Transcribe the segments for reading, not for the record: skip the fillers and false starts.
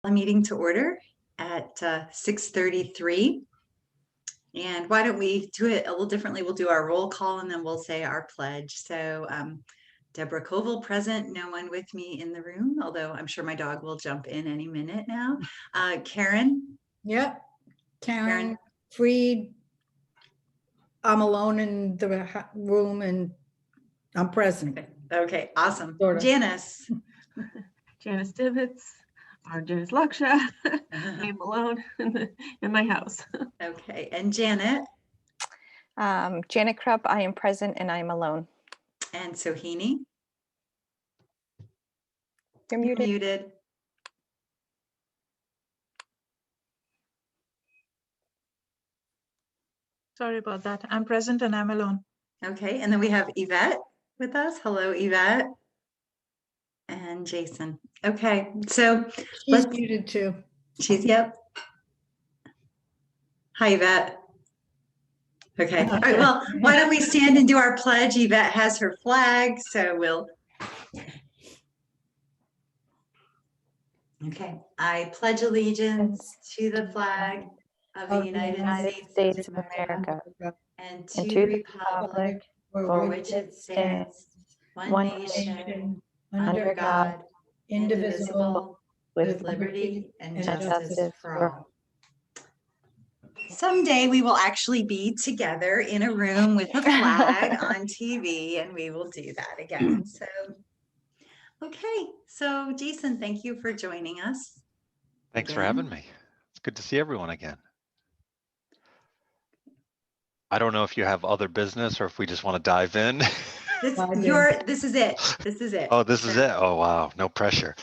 A meeting to order at 6:33. And why don't we do it a little differently? We'll do our roll call and then we'll say our pledge. So Deborah Koval present, no one with me in the room, although I'm sure my dog will jump in any minute now. Karen? Yep. Karen Freed. I'm alone in the room and I'm present. Okay, awesome. Sort of. Janice? Janice Divitz, or Janice Laksha. I'm alone in my house. Okay, and Janet? Janet Krupp, I am present and I'm alone. And Sohini? You're muted. Muted. Sorry about that. I'm present and I'm alone. Okay, and then we have Yvette with us. Hello, Yvette. And Jason. Okay, so She's muted too. yep. Hi, Yvette. Okay, all right, well, why don't we stand and do our pledge? Yvette has her flag, so we'll. Okay, I pledge allegiance to the flag of the United States of America and to the republic for which it stands, one nation, under God, indivisible, with liberty and justice for all. Someday we will actually be together in a room with a flag on TV, and we will do that again. So, okay. So, Jason, thank you for joining us. Thanks for having me. It's good to see everyone again. I don't know if you have other business or if we just want to dive in. This is it. This is it. Oh, this is it. Oh, wow. No pressure.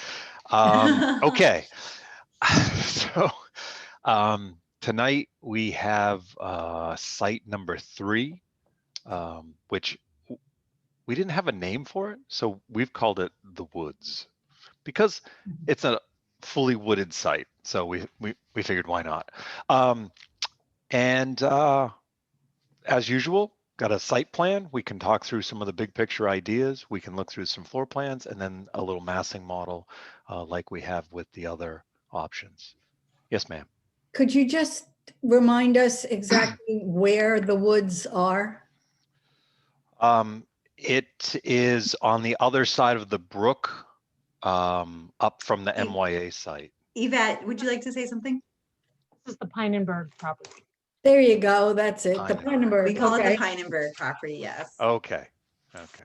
Okay. So tonight we have site number 3, which we didn't have a name for it. So we've called it the Woods because it's a fully wooded site. So we figured why not. As usual, got a site plan. We can talk through some of the big picture ideas. We can look through some floor plans and then a little massing model like we have with the other options. Yes, ma'am. Could you just remind us exactly where the woods are? It is on the other side of the brook, up from the MYA site. Yvette, would you like to say something? This is the Pynenburg property. There you go. That's it. The Pynenburg. We call it the Heinenburg property, yes. Okay. Okay.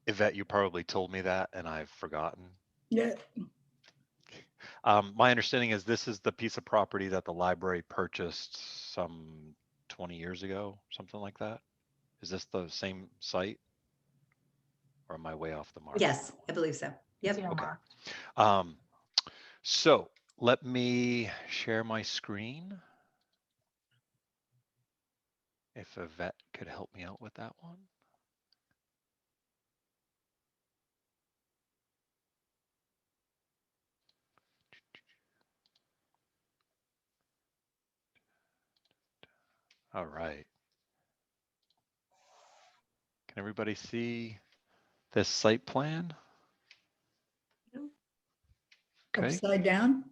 Yvette, you probably told me that and I've forgotten. Yeah. My understanding is this is the piece of property that the library purchased some 20 years ago, something like that. Is this the same site? Or am I way off the mark? Yes, I believe so. Yep. Okay. So let me share my screen. If Yvette could help me out with that one. All right. Can everybody see this site plan? Okay. Upside down?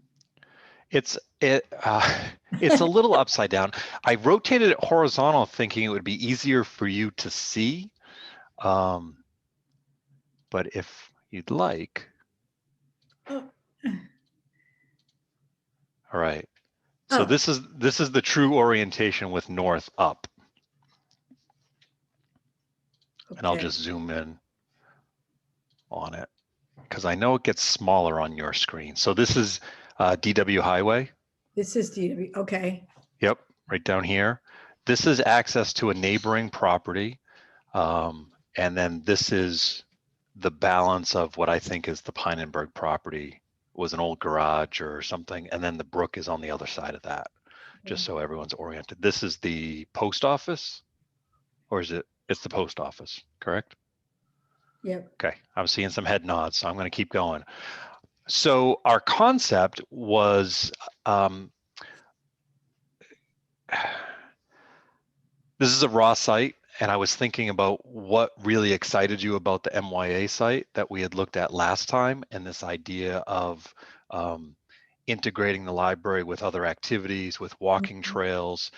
It's a little upside down. I rotated it horizontal thinking it would be easier for you to see. But if you'd like. Oh. All right. So this is the true orientation with north up. Okay. And I'll just zoom in on it because I know it gets smaller on your screen. So this is DW Highway. This is DW, okay. Yep, right down here. This is access to a neighboring property. And then this is the balance of what I think is the Pynenburg property. It was an old garage or something. And then the brook is on the other side of that, just so everyone's oriented. This is the post office, or is it? It's the post office, correct? Yep. Okay, I'm seeing some head nods, so I'm going to keep going. So our concept was, this is a raw site, And I was thinking about what really excited you about the MYA site that we had looked at last time, and this idea of integrating the library with other activities, with walking trails.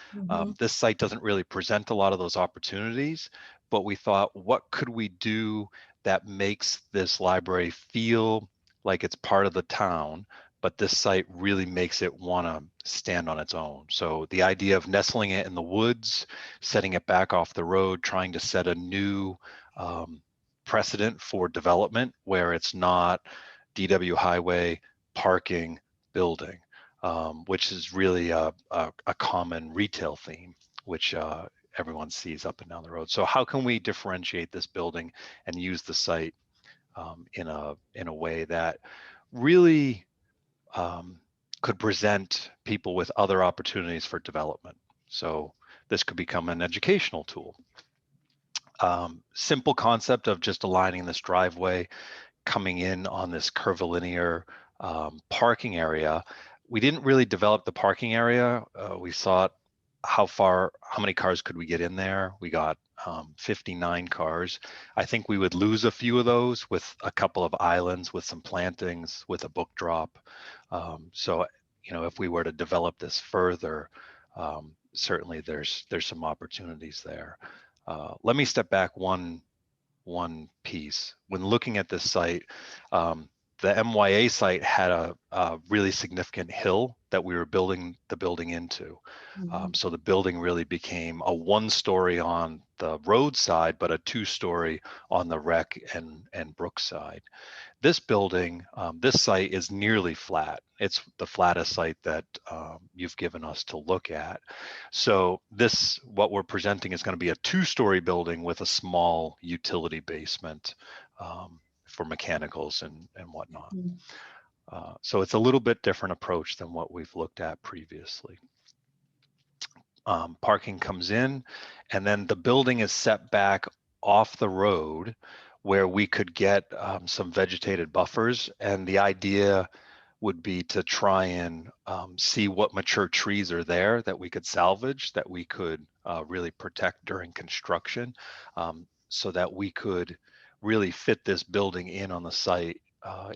This site doesn't really present a lot of those opportunities, but we thought, what could we do that makes this library feel like it's part of the town, but this site really makes it want to stand on its own. So the idea of nestling it in the woods, setting it back off the road, trying to set a new precedent for development where it's not DW highway, parking, building, which is really a common retail theme, which everyone sees up and down the road. So how can we differentiate this building and use the site in a way that really could present people with other opportunities for development? So this could become an educational tool. Simple concept of just aligning this driveway, coming in on this curvilinear parking area. We didn't really develop the parking area. We thought how many cars could we get in there? We got 59 cars. I think we would lose a few of those with a couple of islands, with some plantings, with a book drop. So, if we were to develop this further, certainly there's some opportunities there. Let me step back one piece. When looking at this site, the MYA site had a really significant hill that we were building the building into. So the building really became a 1-story on the road side, but a 2-story on the rec and brook side. This building, this site is nearly flat. It's the flattest site that you've given us to look at. So what we're presenting is going to be a 2-story building with a small utility basement for mechanicals and whatnot. So it's a little bit different approach than what we've looked at previously. Parking comes in, and then the building is set back off the road where we could get some vegetated buffers. And the idea would be to try and see what mature trees are there that we could salvage, that we could really protect during construction, so that we could really fit this building in on the site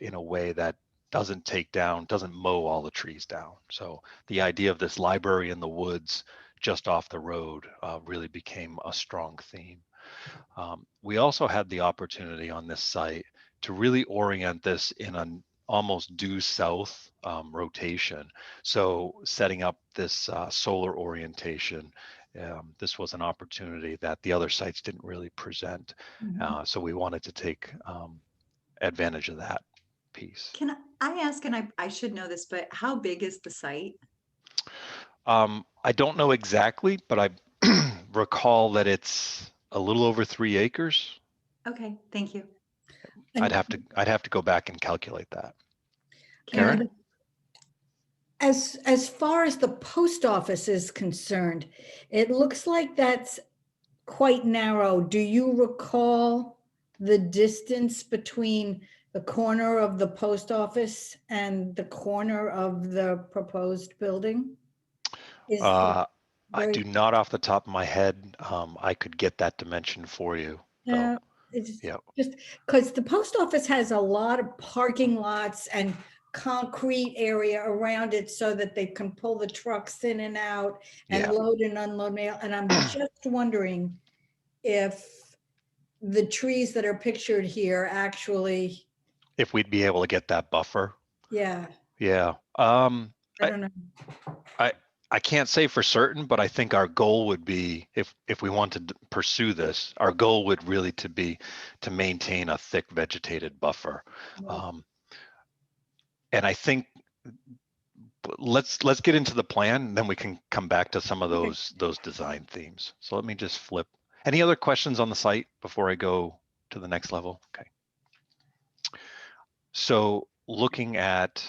in a way that doesn't mow all the trees down. So the idea of this library in the woods just off the road really became a strong theme. We also had the opportunity on this site to really orient this in an almost due south rotation. So setting up this solar orientation, this was an opportunity that the other sites didn't really present. So we wanted to take advantage of that piece. Can I ask, and I should know this, but how big is the site? I don't know exactly, but I recall that it's a little over 3 acres. Okay, thank you. I'd have to go back and calculate that. Karen? And as far as the post office is concerned, it looks like that's quite narrow. Do you recall the distance between the corner of the post office and the corner of the proposed building? I do not off the top of my head. I could get that dimension for you. Yeah, it's just because the post office has a lot of parking lots and concrete area around it so that they can pull the trucks in and out and load and unload mail. And I'm just wondering if the trees that are pictured here actually. If we'd be able to get that buffer. Yeah. Yeah. I don't know. I can't say for certain, but I think our goal would be, if we wanted to pursue this, our goal would really be to maintain a thick vegetated buffer. And I think let's get into the plan, and then we can come back to some of those design themes. So let me just flip. Any other questions on the site before I go to the next level? Okay. So looking at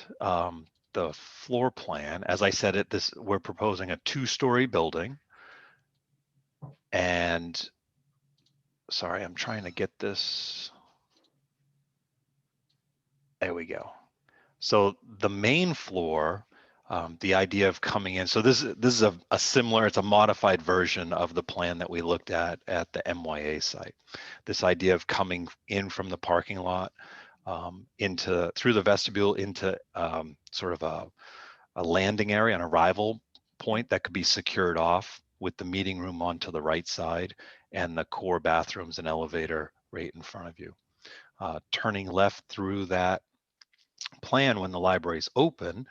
the floor plan, as I said, we're proposing a 2-story building. And sorry, I'm trying to get this. There we go. So the main floor The idea of coming in, so this is a similar, it's a modified version of the plan that we looked at the MYA site. This idea of coming in from the parking lot through the vestibule into sort of a landing area, an arrival point that could be secured off with the meeting room onto the right side and the core bathrooms and elevator right in front of you. Turning left through that plan when the library's open,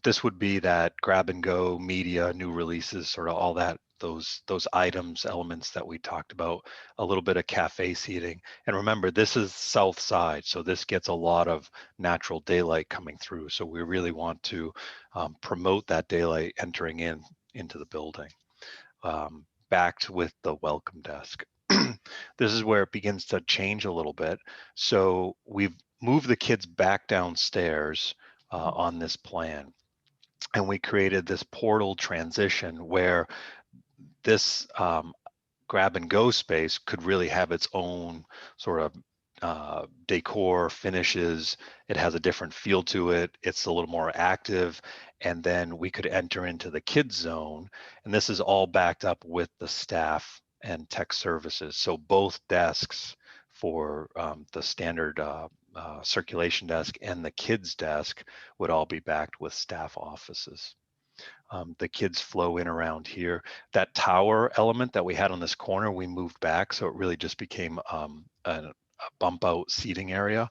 this would be that grab and go media, new releases, sort of all that, those items, elements that we talked about, a little bit of cafe seating. And remember, this is south side, so this gets a lot of natural daylight coming through. So we really want to promote that daylight entering into the building. Backed with the welcome desk. This is where it begins to change a little bit. So we've moved the kids back downstairs on this plan. And we created this portal transition where this grab and go space could really have its own sort of decor, finishes. It has a different feel to it. It's a little more active. And then we could enter into the kids zone. And this is all backed up with the staff and tech services. So both desks for the standard circulation desk and the kids desk would all be backed with staff offices. The kids flow in around here. That tower element that we had on this corner, we moved back. So it really just became a bump out seating area.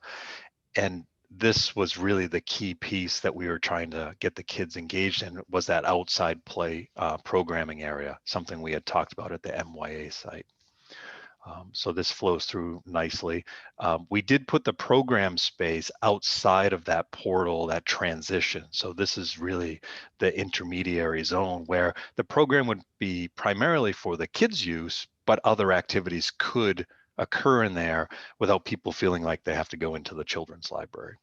And this was really the key piece that we were trying to get the kids engaged in, was that outside play programming area, something we had talked about at the MYA site. So this flows through nicely. We did put the program space outside of that portal, that transition. So this is really the intermediary zone where the program would be primarily for the kids' use, but other activities could occur in there without people feeling like they have to go into the children's library.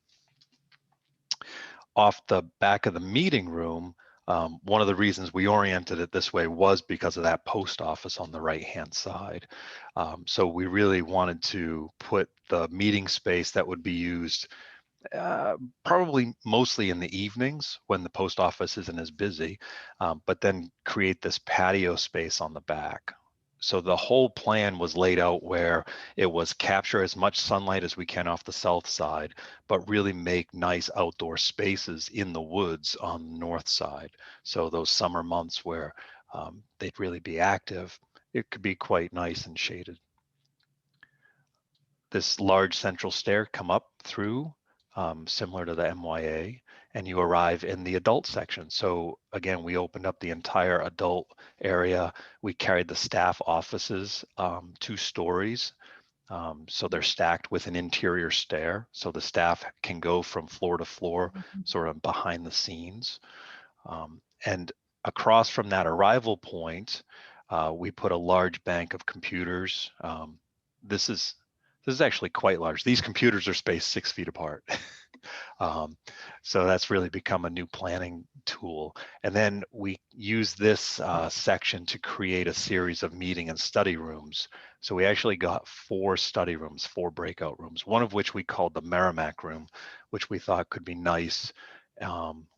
Off the back of the meeting room, one of the reasons we oriented it this way was because of that post office on the right-hand side. So we really wanted to put the meeting space that would be used probably mostly in the evenings when the post office isn't as busy, but then create this patio space on the back. So the whole plan was laid out where it was capture as much sunlight as we can off the south side, but really make nice outdoor spaces in the woods on the north side. So those summer months where they'd really be active, it could be quite nice and shaded. This large central stair come up through, similar to the MYA, and you arrive in the adult section. So again, we opened up the entire adult area. We carried the staff offices 2 stories. So they're stacked with an interior stair. So the staff can go from floor to floor, sort of behind the scenes. And across from that arrival point, we put a large bank of computers. This is actually quite large. These computers are spaced 6 feet apart. So that's really become a new planning tool. And then we use this section to create a series of meeting and study rooms. So we actually got 4 study rooms, 4 breakout rooms, one of which we called the Merrimack room, which we thought could be nice.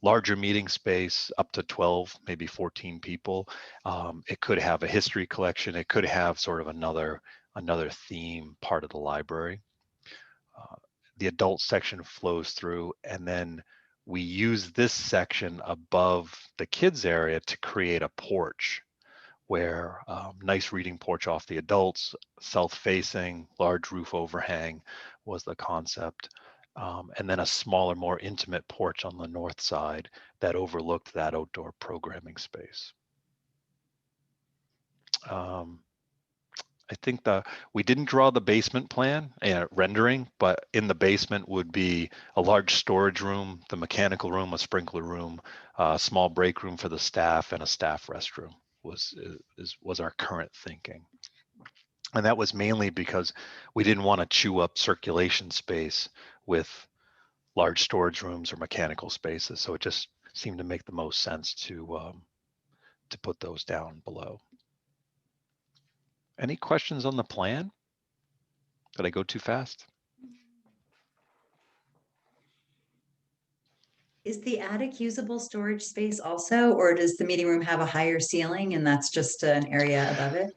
Larger meeting space, up to 12, maybe 14 people. It could have a history collection. It could have sort of another theme part of the library. The adult section flows through, and then we use this section above the kids area to create a porch where nice reading porch off the adults, south facing, large roof overhang was the concept. And then a smaller, more intimate porch on the north side that overlooked that outdoor programming space. I think we didn't draw the basement plan rendering, but in the basement would be a large storage room, the mechanical room, a sprinkler room, a small break room for the staff, and a staff restroom was our current thinking. And that was mainly because we didn't want to chew up circulation space with large storage rooms or mechanical spaces. So it just seemed to make the most sense to put those down below. Any questions on the plan? Did I go too fast? Is the attic usable storage space also, or does the meeting room have a higher ceiling and that's just an area above it?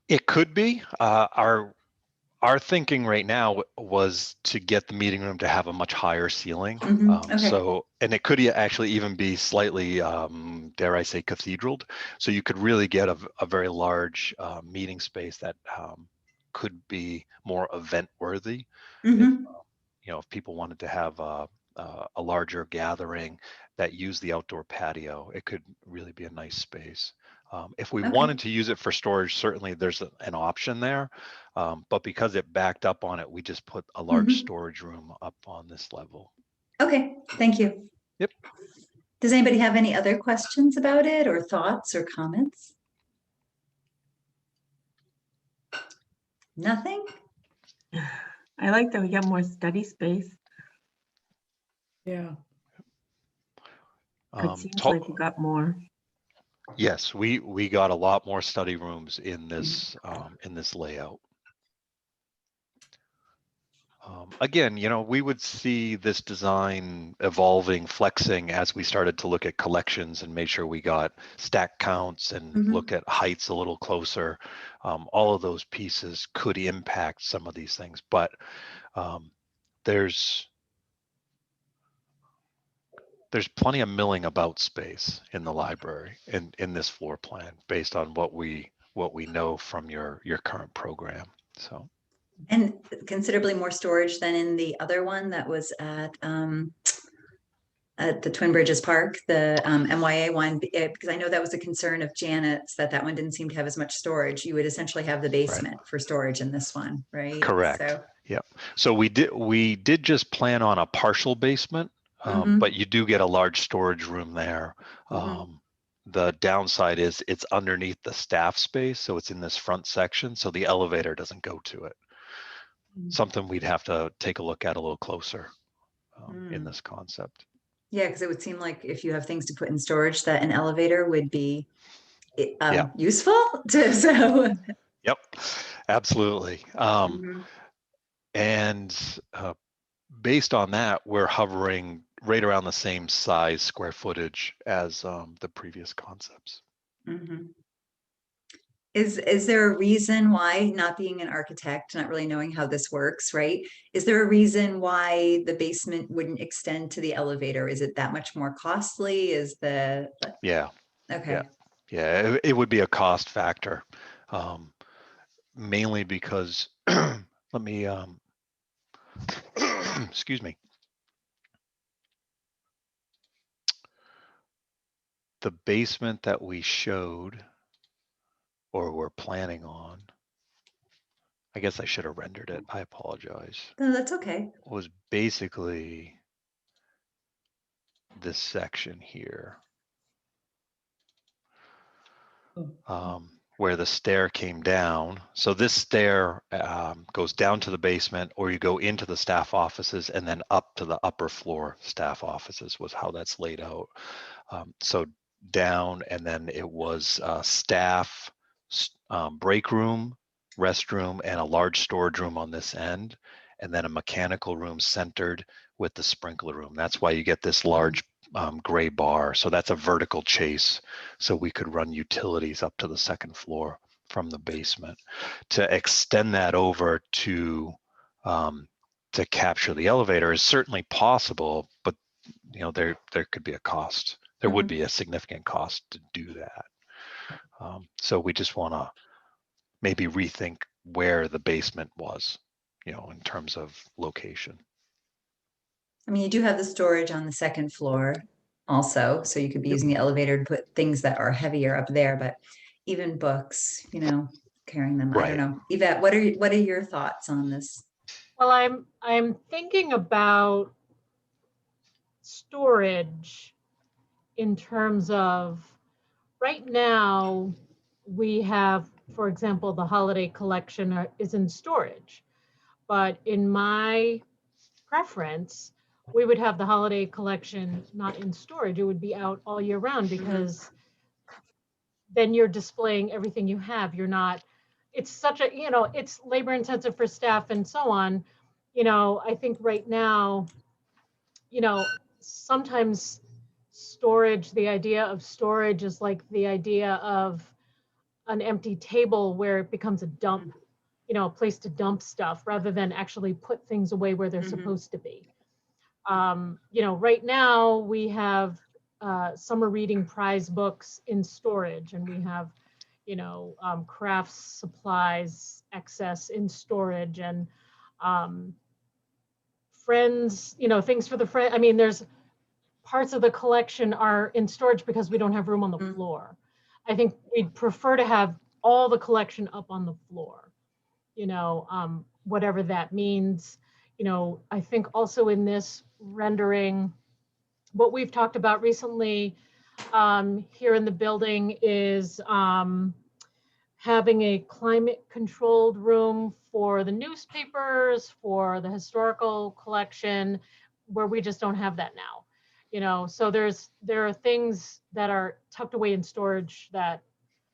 It could be. Our thinking right now was to get the meeting room to have a much higher ceiling. Okay. So, and it could actually even be slightly, dare I say, cathedraled. So you could really get a very large meeting space that could be more event worthy. Mhm. If people wanted to have a larger gathering that used the outdoor patio, it could really be a nice space. If we Okay. wanted to use it for storage, certainly there's an option there. But because it backed up on it, we just put a large storage room up on this level. Okay, thank you. Yep. Does anybody have any other questions about it or thoughts or comments? Nothing? I like that we got more study space. Yeah. It seems like we got more. Yes, we got a lot more study rooms in this layout. Again, we would see this design evolving, flexing as we started to look at collections and made sure we got stack counts and look at heights a little closer. All of those pieces could impact some of these things, but there's plenty of milling about space in the library in this floor plan based on what we know from your current program. So. And considerably more storage than in the other one that was at the Twin Bridges Park, the MYA one, because I know that was a concern of Janet's that one didn't seem to have as much storage. You would essentially have the basement for storage in this one, right? Correct. So, yeah. So we did just plan on a partial basement, but you do get a large storage room there. The downside is it's underneath the staff space, so it's in this front section, so the elevator doesn't go to it. Something we'd have to take a look at a little closer in this concept. Yeah, because it would seem like if you have things to put in storage, that an elevator would be useful. So. Yep, absolutely. And based on that, we're hovering right around the same size square footage as the previous concepts. Is there a reason why, not being an architect, not really knowing how this works, right? Is there a reason why the basement wouldn't extend to the elevator? Is it that much more costly? Yeah. Okay. Yeah, it would be a cost factor, mainly because let me excuse me. The basement that we showed or we're planning on, I guess I should have rendered it. I apologize. No, that's okay. Was basically this section here, where the stair came down. So this stair goes down to the basement, or you go into the staff offices and then up to the upper floor staff offices was how that's laid out. So down, and then it was staff, break room, restroom, and a large storage room on this end, and then a mechanical room centered with the sprinkler room. That's why you get this large gray bar. So that's a vertical chase. So we could run utilities up to the second floor from the basement. To extend that over to capture the elevator is certainly possible, but there could be a cost. There would be a significant cost to do that. So we just want to maybe rethink where the basement was, in terms of location. I mean, you do have the storage on the second floor also, so you could be using the elevator to put things that are heavier up there, but even books, carrying them, I don't know. Yvette, what are your thoughts on this? Well, I'm thinking about storage in terms of right now we have, for example, the holiday collection is in storage, but in my preference, we would have the holiday collection not in storage. It would be out all year round, because then you're displaying everything you have. You're not, it's such a, it's labor intensive for staff and so on. I think right now you know, sometimes storage, the idea of storage is like the idea of an empty table where it becomes a dump, you know, a place to dump stuff rather than actually put things away where they're supposed to be. You know, right now we have summer reading prize books in storage, and we have, you know, crafts supplies excess in storage, and friends, you know, things for the friend. I mean, there's parts of the collection are in storage because we don't have room on the floor. I think we'd prefer to have all the collection up on the floor, you know, whatever that means. You know, I think also in this rendering, what we've talked about recently here in the building is having a climate controlled room for the newspapers, for the historical collection, where we just don't have that now. You know, so there are things that are tucked away in storage that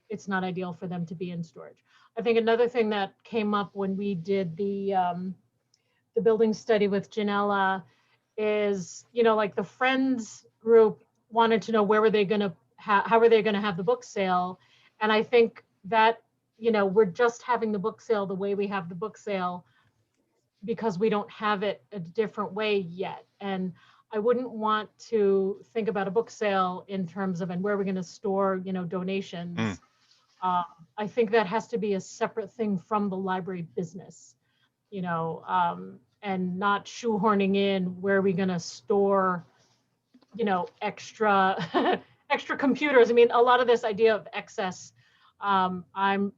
it's not ideal for them to be in storage. I think another thing that came up when we did the building study with Janella is, you know, like the Friends group wanted to know where were they going to, how were they going to have the book sale? And I think that, you know, we're just having the book sale the way we have the book sale because we don't have it a different way yet. And I wouldn't want to think about a book sale in terms of, and where we're going to store, you know, donations. I think that has to be a separate thing from the library business, you know, and not shoehorning in where are we going to store, you know, extra extra computers. I mean, a lot of this idea of excess, I'm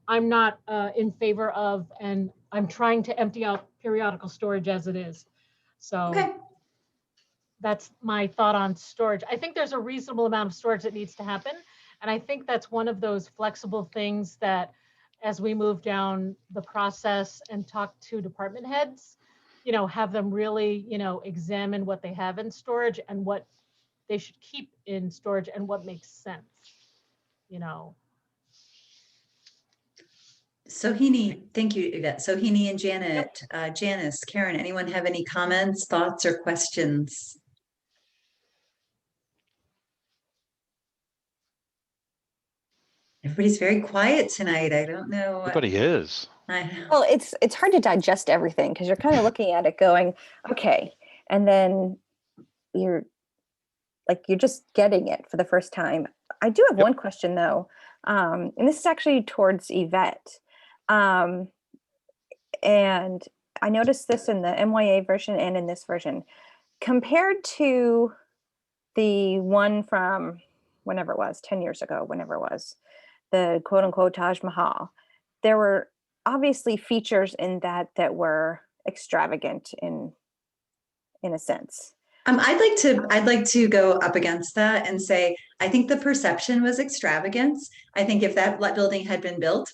not in favor of, and I'm trying to empty out periodical storage as it is. So that's my thought on storage. I think there's a reasonable amount of storage that needs to happen. And I think that's one of those flexible things that as we move down the process and talk to department heads, you know, have them really, you know, examine what they have in storage and what they should keep in storage and what makes sense, you know. Sohini, thank you, Yvette. Sohini and Janet, Janice, Karen, anyone have any comments, thoughts, or questions? Everybody's very quiet tonight. I don't know. Everybody is. Well, it's hard to digest everything because you're kind of looking at it going, okay, and then you're just getting it for the first time. I do have one question though, and this is actually towards Yvette. And I noticed this in the MYA version and in this version, compared to the one from whenever it was, 10 years ago, whenever it was, the quote unquote Taj Mahal. There were obviously features in that were extravagant in a sense. I'd like to go up against that and say, I think the perception was extravagance. I think if that building had been built,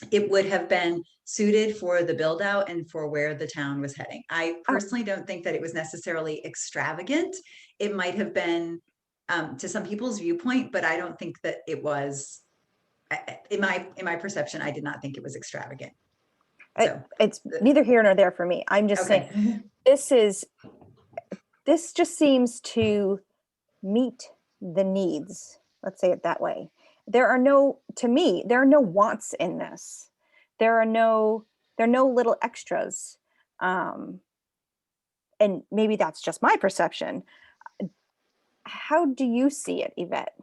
it would have been suited for the build out and for where the town was heading. I personally don't think that it was necessarily extravagant. It might have been to some people's viewpoint, but I don't think that it was, in my perception, I did not think it was extravagant. So, it's neither here nor there for me. I'm just saying this just seems to meet the needs. Let's say it that way. To me, there are no wants in this. There are no little extras. And maybe that's just my perception. How do you see it, Yvette?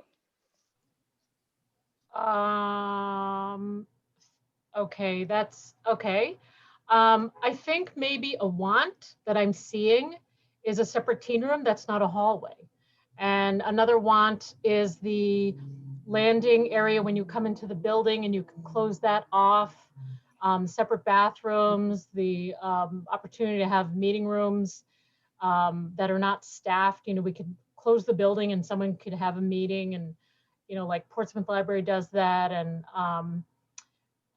Okay, that's okay. I think maybe a want that I'm seeing is a separate teen room that's not a hallway. And another want is the landing area when you come into the building and you can close that off. Separate bathrooms, the opportunity to have meeting rooms that are not staffed. You know, we could close the building and someone could have a meeting, and, you know, like Portsmouth Library does that. And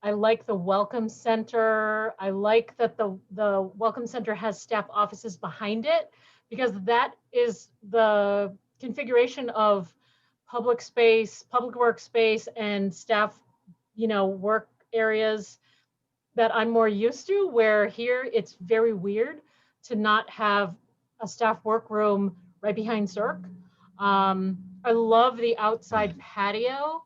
I like the Welcome Center. I like that the Welcome Center has staff offices behind it, because that is the configuration of public space, public workspace, and staff, you know, work areas that I'm more used to, where here it's very weird to not have a staff workroom right behind Cirque. I love the outside patio.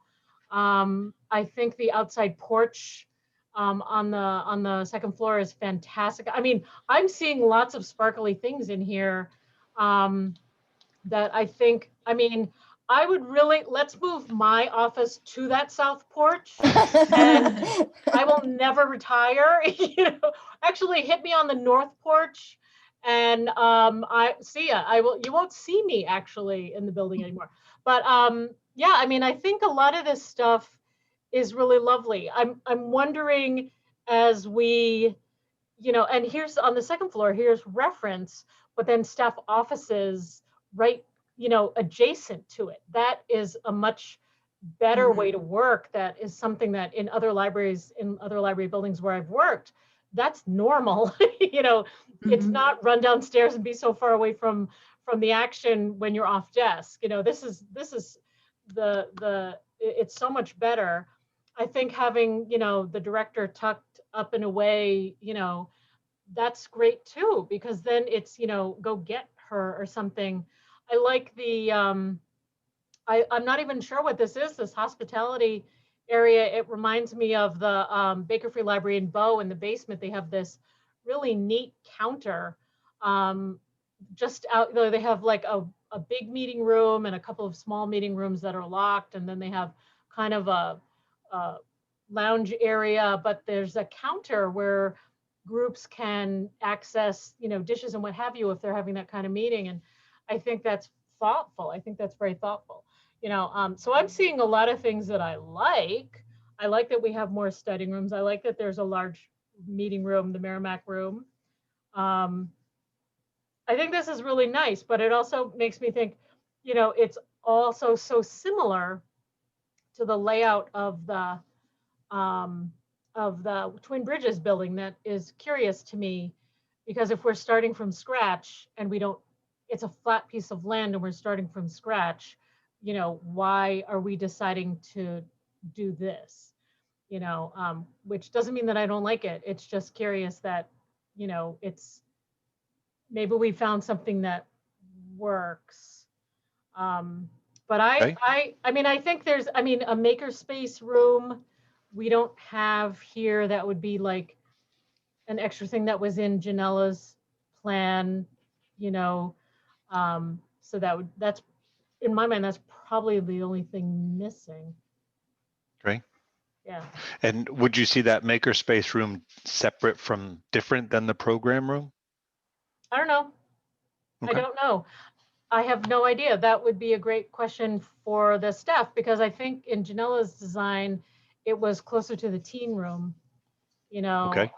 I think the outside porch on the second floor is fantastic. I mean, I'm seeing lots of sparkly things in here that I think, I mean, I would really, let's move my office to that south porch and I will never retire. You know, actually hit me on the north porch and I see ya. You won't see me actually in the building anymore. But yeah, I mean, I think a lot of this stuff is really lovely. I'm wondering as we, you know, and here's on the second floor, here's reference, but then staff offices right, you know, adjacent to it. That is a much better way to work. That is something that in other libraries, in other library buildings where I've worked, that's normal. You know, it's not run downstairs and be so far away from the action when you're off desk. You know, this is it's so much better. I think having, you know, the director tucked up and away, you know, that's great too, because then it's, you know, go get her or something. I like the, I'm not even sure what this is, this hospitality area. It reminds me of the Baker Free Library in Bow in the basement. They have this really neat counter just out there. They have like a big meeting room and a couple of small meeting rooms that are locked. And then they have kind of a lounge area, but there's a counter where groups can access, you know, dishes and what have you if they're having that kind of meeting. And I think that's thoughtful. I think that's very thoughtful. You know, so I'm seeing a lot of things that I like. I like that we have more studying rooms. I like that there's a large meeting room, the Merrimack room. I think this is really nice, but it also makes me think, you know, it's also so similar to the layout of the Twin Bridges building that is curious to me, because if we're starting from scratch and we don't, it's a flat piece of land and we're starting from scratch, you know, why are we deciding to do this? You know, which doesn't mean that I don't like it. It's just curious that, you know, it's, maybe we found something that works. But I mean, I think there's, I mean, a makerspace room we don't have here that would be like an extra thing that was in Janella's plan, you know. So that's, in my mind, that's probably the only thing missing. Great. Yeah. And would you see that makerspace room separate from, different than the program room? I don't know. Okay. I don't know. I have no idea. That would be a great question for the staff, because I think in Janella's design, it was closer to the teen room, you know. Okay.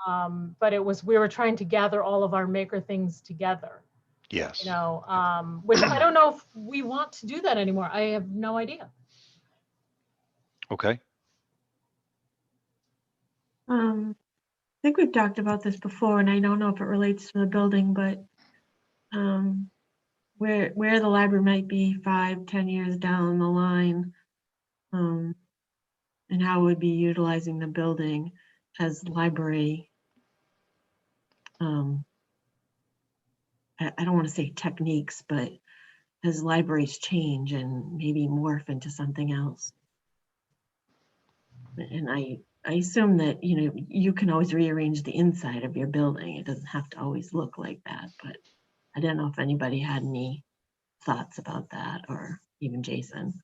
But it was, we were trying to gather all of our maker things together. Yes. You know, which I don't know if we want to do that anymore. I have no idea. Okay. I think we've talked about this before, and I don't know if it relates to the building, but where the library might be 5-10 years down the line, and how it would be utilizing the building as library. I don't want to say techniques, but as libraries change and maybe morph into something else. And I assume that, you know, you can always rearrange the inside of your building. It doesn't have to always look like that, but I don't know if anybody had any thoughts about that, or even Jason.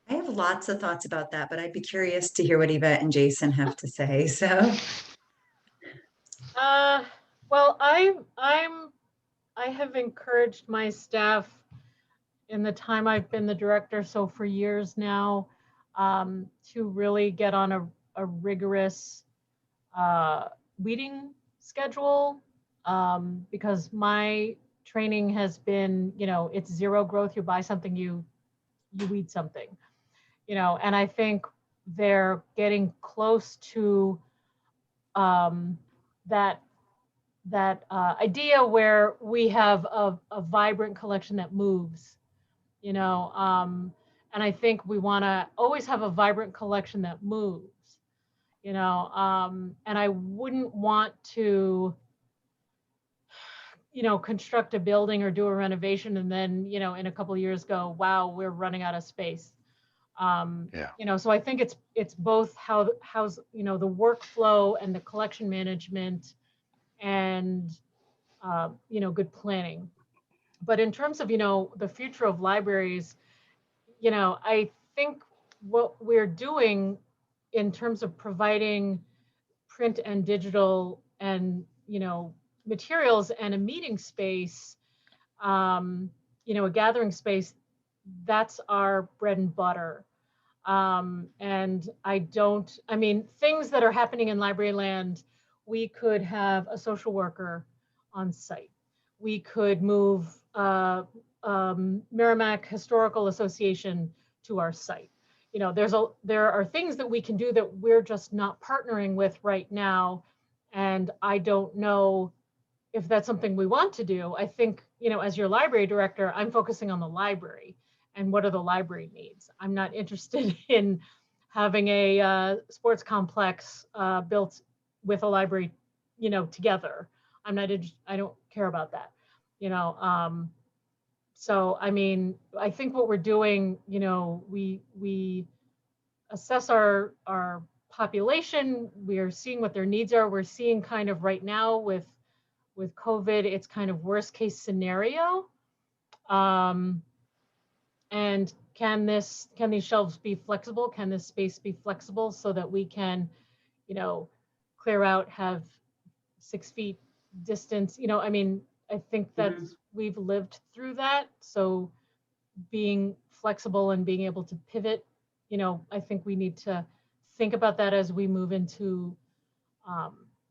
I have lots of thoughts about that, but I'd be curious to hear what Yvette and Jason have to say. So, well, I have encouraged my staff in the time I've been the director, so for years now, to really get on a rigorous weeding schedule, because my training has been, you know, it's zero growth. You buy something, you weed something, you know. And I think they're getting close to that idea where we have a vibrant collection that moves, you know. And I think we want to always have a vibrant collection that moves, you know. And I wouldn't want to construct a building or do a renovation and then, in a couple of years go, wow, we're running out of space. Yeah. So I think it's both how's, the workflow and the collection management and, good planning. But in terms of, the future of libraries, I think what we're doing in terms of providing print and digital and, materials and a meeting space, a gathering space, that's our bread and butter. And things that are happening in library land, we could have a social worker on site. We could move Merrimack Historical Association to our site. There are things that we can do that we're just not partnering with right now. And I don't know if that's something we want to do. I think, as your library director, I'm focusing on the library and what are the library needs. I'm not interested in having a sports complex built with a library, together. I don't care about that, So, I think what we're doing, we assess our population. We are seeing what their needs are. We're seeing kind of right now with COVID, it's kind of worst case scenario. And can these shelves be flexible? Can this space be flexible so that we can, clear out, have 6 feet distance? I think that we've lived through that. So being flexible and being able to pivot, I think we need to think about that as we move into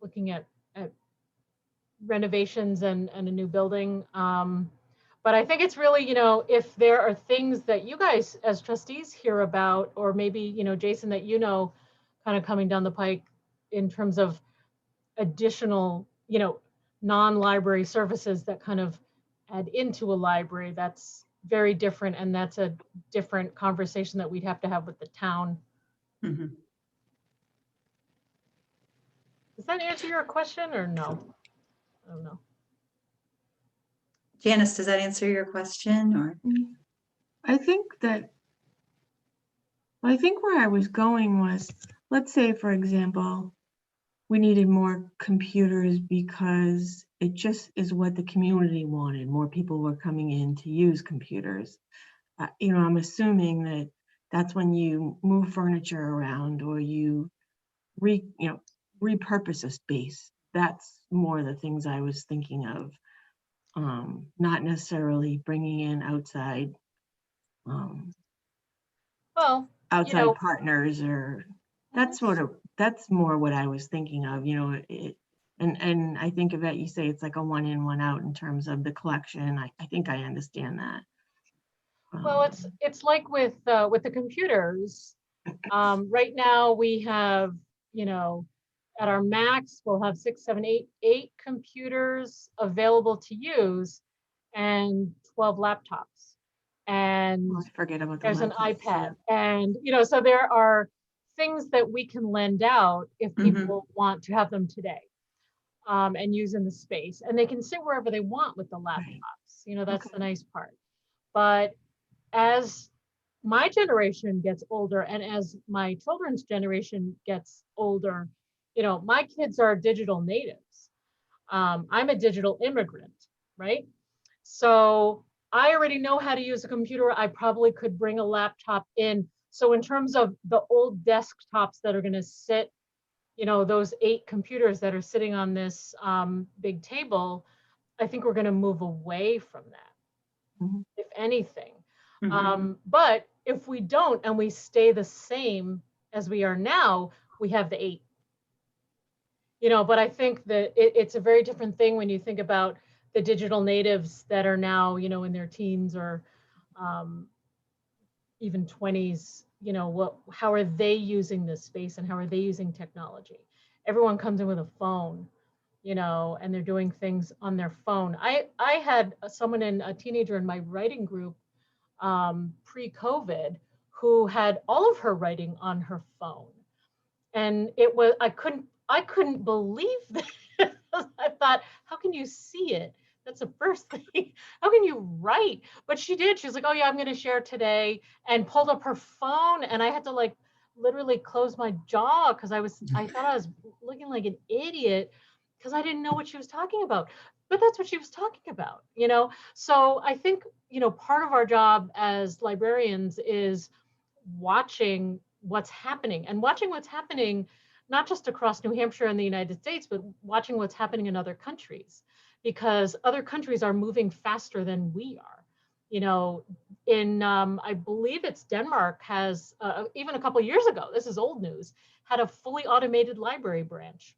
looking at renovations and a new building. But I think it's really, if there are things that you guys as trustees hear about, or maybe, Jason, that kind of coming down the pike in terms of additional, non-library services that kind of add into a library, that's very different. And that's a different conversation that we'd have to have with the town. Mm-hmm. Does that answer your question or no? I don't know. Janice, does that answer your question? Or I think where I was going was, let's say, for example, we needed more computers because it just is what the community wanted. More people were coming in to use computers. I'm assuming that that's when you move furniture around or you repurpose a space. That's more the things I was thinking of. Not necessarily bringing in outside partners, or that's more what I was thinking of, and I think of it, you say it's like a one in, one out in terms of the collection. I think I understand that. Well, it's like with the computers. Right now we have, at our max, we'll have 6, 7, 8 computers available to use and 12 laptops. And forget about there's an iPad. And, so there are things that we can lend out if people want to have them today, and use in the space. And they can sit wherever they want with the laptops. Right. That's the nice part. But as my generation gets older and as my children's generation gets older, my kids are digital natives. I'm a digital immigrant, right? So I already know how to use a computer. I probably could bring a laptop in. So in terms of the old desktops that are going to sit, those 8 computers that are sitting on this big table, I think we're going to move away from that, if anything. But if we don't and we stay the same as we are now, we have the 8. But I think that it's a very different thing when you think about the digital natives that are now, in their teens or even 20s, how are they using this space and how are they using technology? Everyone comes in with a phone, and they're doing things on their phone. I had a teenager in my writing group pre-COVID who had all of her writing on her phone. And I couldn't believe that. I thought, how can you see it? That's the first thing. How can you write? But she did. She was like, oh yeah, I'm going to share today, and pulled up her phone, and I had to like literally close my jaw because I thought I was looking like an idiot because I didn't know what she was talking about. But that's what she was talking about, you know? So I think, you know, part of our job as librarians is watching what's happening, and watching what's happening not just across New Hampshire and the United States, but watching what's happening in other countries, because other countries are moving faster than we are. You know, in I believe it's Denmark has even a couple of years ago, this is old news, had a fully automated library branch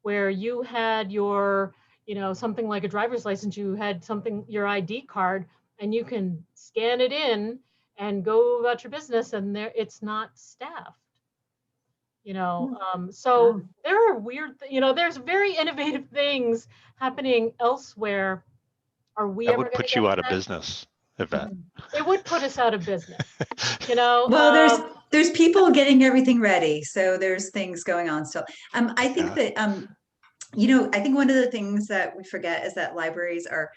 where you had your, you know, something like a driver's license, you had something, your ID card, and you can scan it in and go about your business, and there it's not staffed. You know, so there are weird, you know, there's very innovative things happening elsewhere. Are we That ever would going to put get you to out of that? business, Yvette. It would put us out of business, you know. Well, there's people getting everything ready, so there's things going on still. I think Yeah. that you know, I think one of the things that we forget is that libraries are,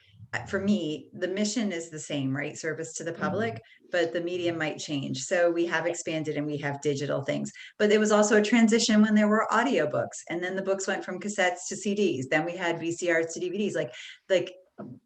for me, the mission is the same, right? Service to the public, but the medium might change. So we have expanded and we have digital things, but there was also a transition when there were audiobooks, and then the books went from cassettes to CDs. Then we had VCRs to DVDs. Like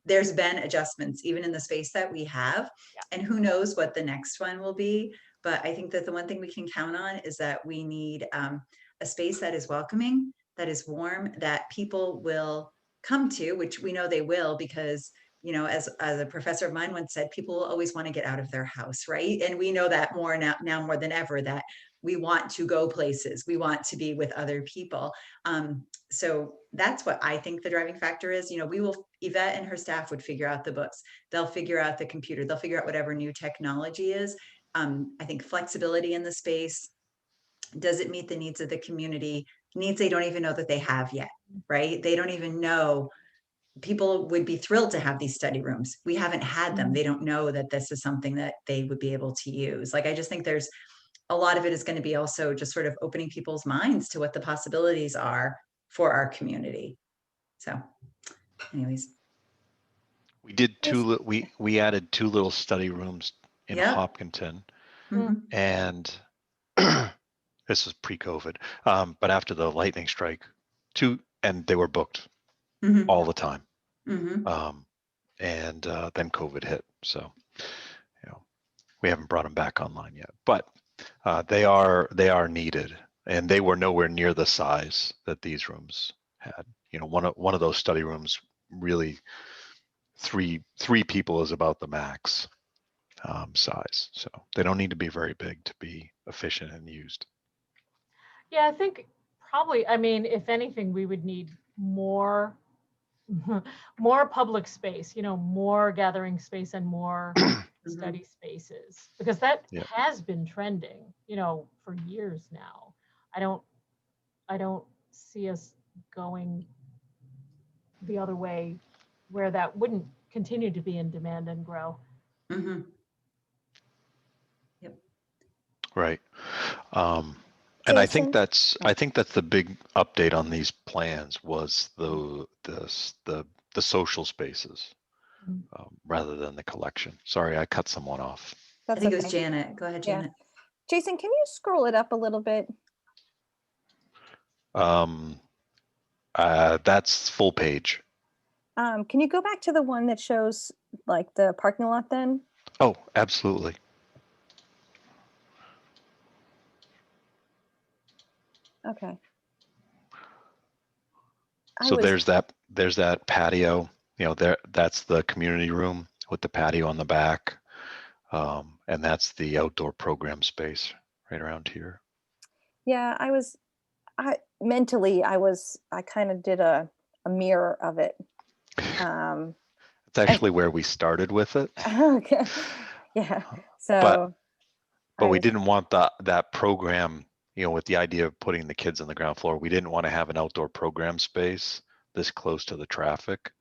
there's been adjustments even in the space that we have, and who knows what the next one will be. But I think that the one thing we can count on is that we need a space that is welcoming, that is warm, that people will come to, which we know they will, because, you know, as a professor of mine once said, people will always want to get out of their house, right? And we know that more now more than ever, that we want to go places, we want to be with other people. So that's what I think the driving factor is. You know, Yvette and her staff would figure out the books, they'll figure out the computer, they'll figure out whatever new technology is. I think flexibility in the space, does it meet the needs of the community? Needs they don't even know that they have yet, right? They don't even know. People would be thrilled to have these study rooms. We haven't had them. They don't know that this is something that they would be able to use. Like, I just think there's a lot of it is going to be also just sort of opening people's minds to what the possibilities are for our community. So anyways. We did we added 2 little study rooms in Hopkinton, and this is pre-COVID, but after the lightning strike, 2, and they were booked all the time. And then COVID hit, so you know, we haven't brought them back online yet, but they are needed, and they were nowhere near the size that these rooms had. You know, one of those study rooms, really three people is about the max size, so they don't need to be very big to be efficient and used. Yeah, I think probably, I mean, if anything, we would need more public space, you know, more gathering space and more study spaces, because that has been trending, you know, for years now. I don't see us going the other way where that wouldn't continue to be in demand and grow. Right. And I think that's the big update on these plans was the social spaces rather than the collection. Sorry, I cut someone off. I think it was Janet. Go ahead, Janet. Jason, can you scroll it up a little bit? That's full page. Can you go back to the one that shows like the parking lot then? Oh, absolutely. Okay. So there's that patio, you know, that's the community room with the patio on the back. And that's the outdoor program space right around here. Yeah, I kind of did a mirror of it. It's actually where we started with it. Okay. Yeah. So but we didn't want that program, you know, with the idea of putting the kids on the ground floor, we didn't want to have an outdoor program space this close to the traffic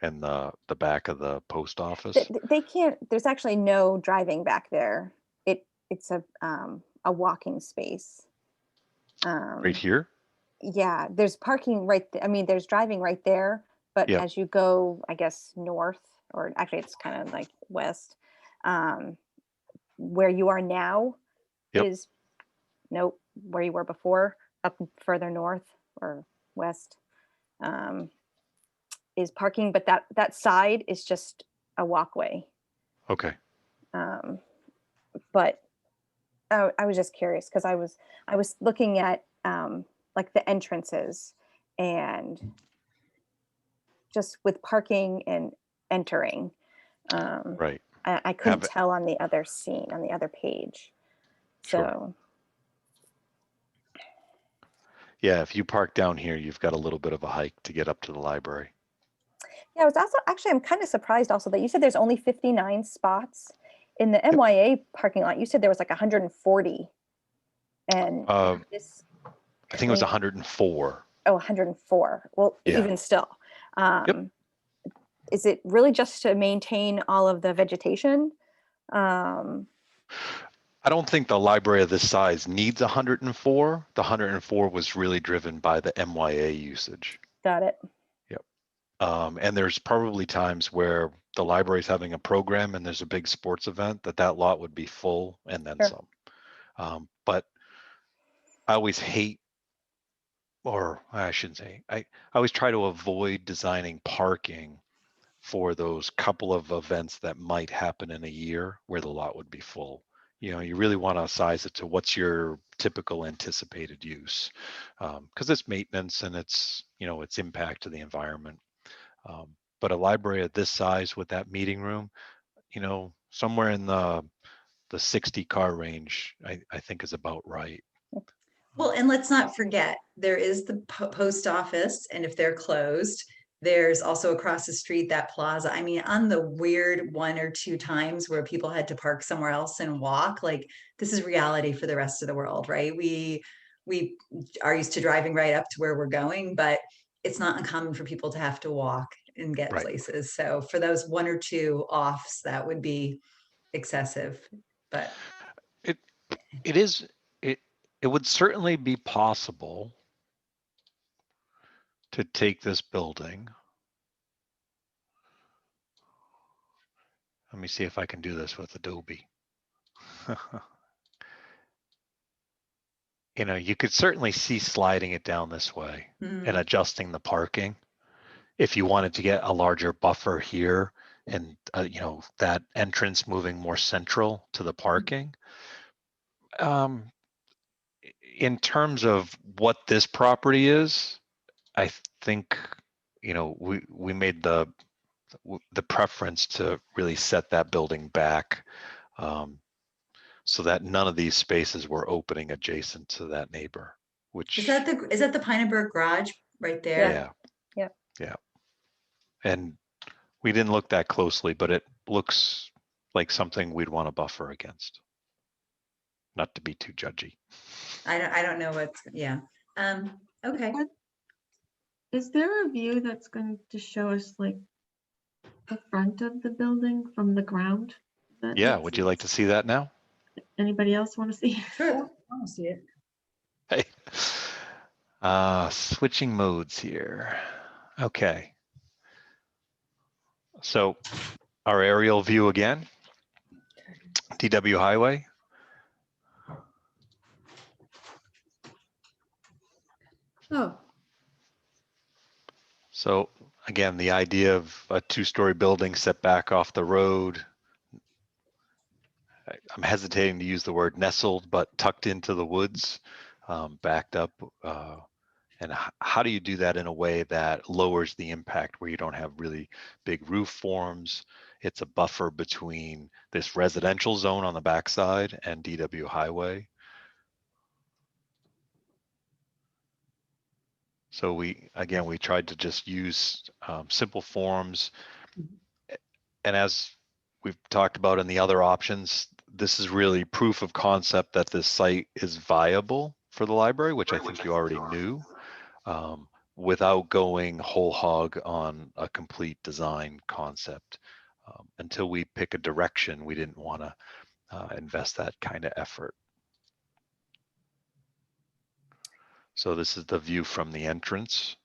and the back of the post office. They can't, there's actually no driving back there. It's a walking space. Right here? Yeah, there's parking right. I mean, there's driving right there, but Yep. as you go, I guess, north, or actually it's kind of like west, where you are now Yep. is, nope, where you were before, up further north or west, is parking, but that side is just a walkway. Okay. But I was just curious because I was looking at like the entrances, and just with parking and entering, Right. I couldn't Have it. tell on the other scene, on the other page. Sure. So Yeah, if you park down here, you've got a little bit of a hike to get up to the library. yeah, I was also actually, I'm kind of surprised also that you said there's only 59 spots in the Yep. MYA parking lot. You said there was like 140, and this, I think it was 104. oh, 104. Well, Yeah. even still, is it really just to maintain all of the vegetation? I don't think the library of this size needs 104. The 104 was really driven by the MYA usage. Got it. Yep. And there's probably times where the library's having a program and there's a big sports event that lot would be full and then Sure. some. But I always hate, or I shouldn't say, I always try to avoid designing parking for those couple of events that might happen in a year where the lot would be full. You know, you really want to size it to what's your typical anticipated use, because it's maintenance and it's, you know, its impact to the environment. But a library of this size with that meeting room, you know, somewhere in the 60 car range, I think is about right. Well, and let's not forget, there is the post office, and if they're closed, there's also across the street that plaza. I mean, on the weird 1 or 2 times where people had to park somewhere else and walk, like this is reality for the rest of the world, right? We are used to driving right up to where we're going, but it's not uncommon for people to have to walk and get Right. places. So for those 1 or 2 offs, that would be excessive. But it is, it would certainly be possible to take this building. Let me see if I can do this with Adobe. You know, you could certainly see sliding it down this way and adjusting the parking if you wanted to get a larger buffer here and, you know, that entrance moving more central to the parking. In terms of what this property is, I think, you know, we made the preference to really set that building back, so that none of these spaces were opening adjacent to that neighbor. Which is that the Pynenburg garage right there? Yeah. And we didn't look that closely, but it looks like something we'd want to buffer against. Not to be too judgy. I don't know what's, okay. Is there a view that's going to show us like the front of the building from the ground? Yeah, would you like to see that now? Anybody else want to see? Sure. I want to see it. Hey. Switching modes here. Okay. So our aerial view again, DW Highway. Oh, So again, the idea of a 2-story building set back off the road. I'm hesitating to use the word nestled, but tucked into the woods, backed up. And how do you do that in a way that lowers the impact where you don't have really big roof forms? It's a buffer between this residential zone on the backside and DW Highway. So we tried to just use simple forms. And as we've talked about in the other options, this is really proof of concept that this site is viable for the library, which I think you already knew, without going whole hog on a complete design concept. Until we pick a direction, we didn't want to invest that kind of effort. So this is the view from the entrance.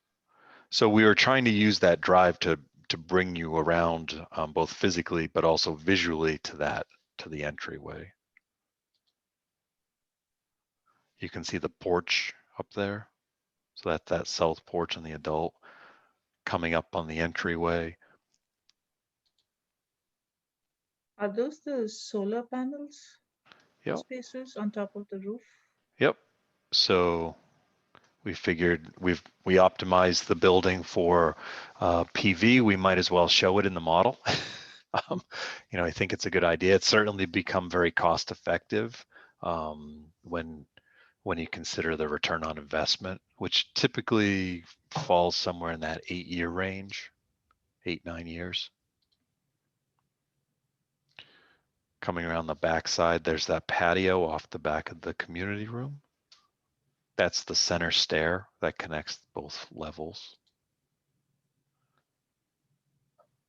So we were trying to use that drive to bring you around both physically, but also visually to the entryway. You can see the porch up there. So that's that south porch and the adult coming up on the entryway. Are those the solar panels Yep. spaces on top of the roof? Yep. So we figured we optimized the building for PV. We might as well show it in the model. You know, I think it's a good idea. It's certainly become very cost effective when you consider the return on investment, which typically falls somewhere in that 8-year range, 8-9 years. Coming around the back side, there's that patio off the back of the community room. That's the center stair that connects both levels.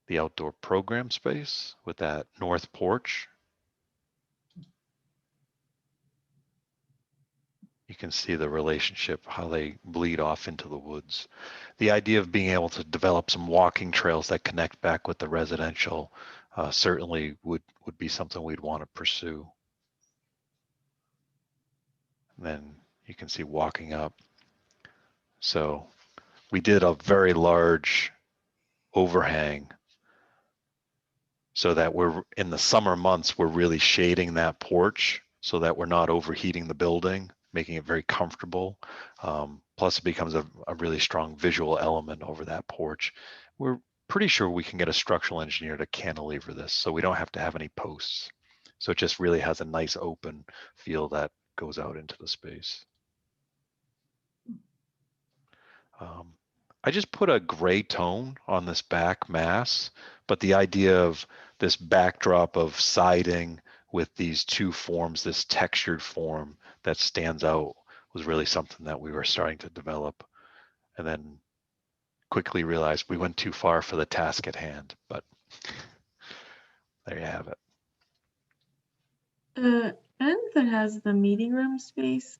The outdoor program space with that north porch. You can see the relationship, how they bleed off into the woods. The idea of being able to develop some walking trails that connect back with the residential certainly would be something we'd want to pursue. And then you can see walking up. So we did a very large overhang so that we're in the summer months, we're really shading that porch so that we're not overheating the building, making it very comfortable. Plus it becomes a really strong visual element over that porch. We're pretty sure we can get a structural engineer to cantilever this so we don't have to have any posts. So it just really has a nice open feel that goes out into the space. I just put a gray tone on this back mass, but the idea of this backdrop of siding with these two forms, this textured form that stands out, was really something that we were starting to develop, and then quickly realized we went too far for the task at hand, but there you have it. End that has the meeting room space,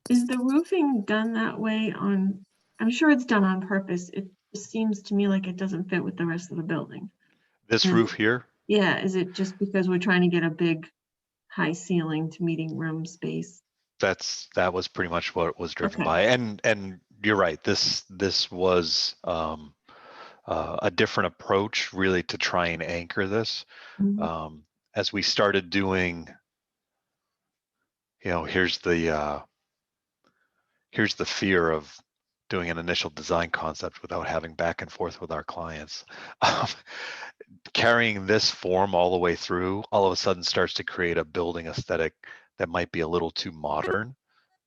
is the roofing done that way on, I'm sure it's done on purpose. It just seems to me like it doesn't fit with the rest of the building. This roof here? Yeah, is it just because we're trying to get a big high ceiling to meeting room space? That was pretty much what it was driven Okay. by. And you're right, this was a different approach really to try and anchor this. Mhm. As we started doing, you know, here's the fear of doing an initial design concept without having back and forth with our clients. Carrying this form all the way through all of a sudden starts to create a building aesthetic that might be a little too modern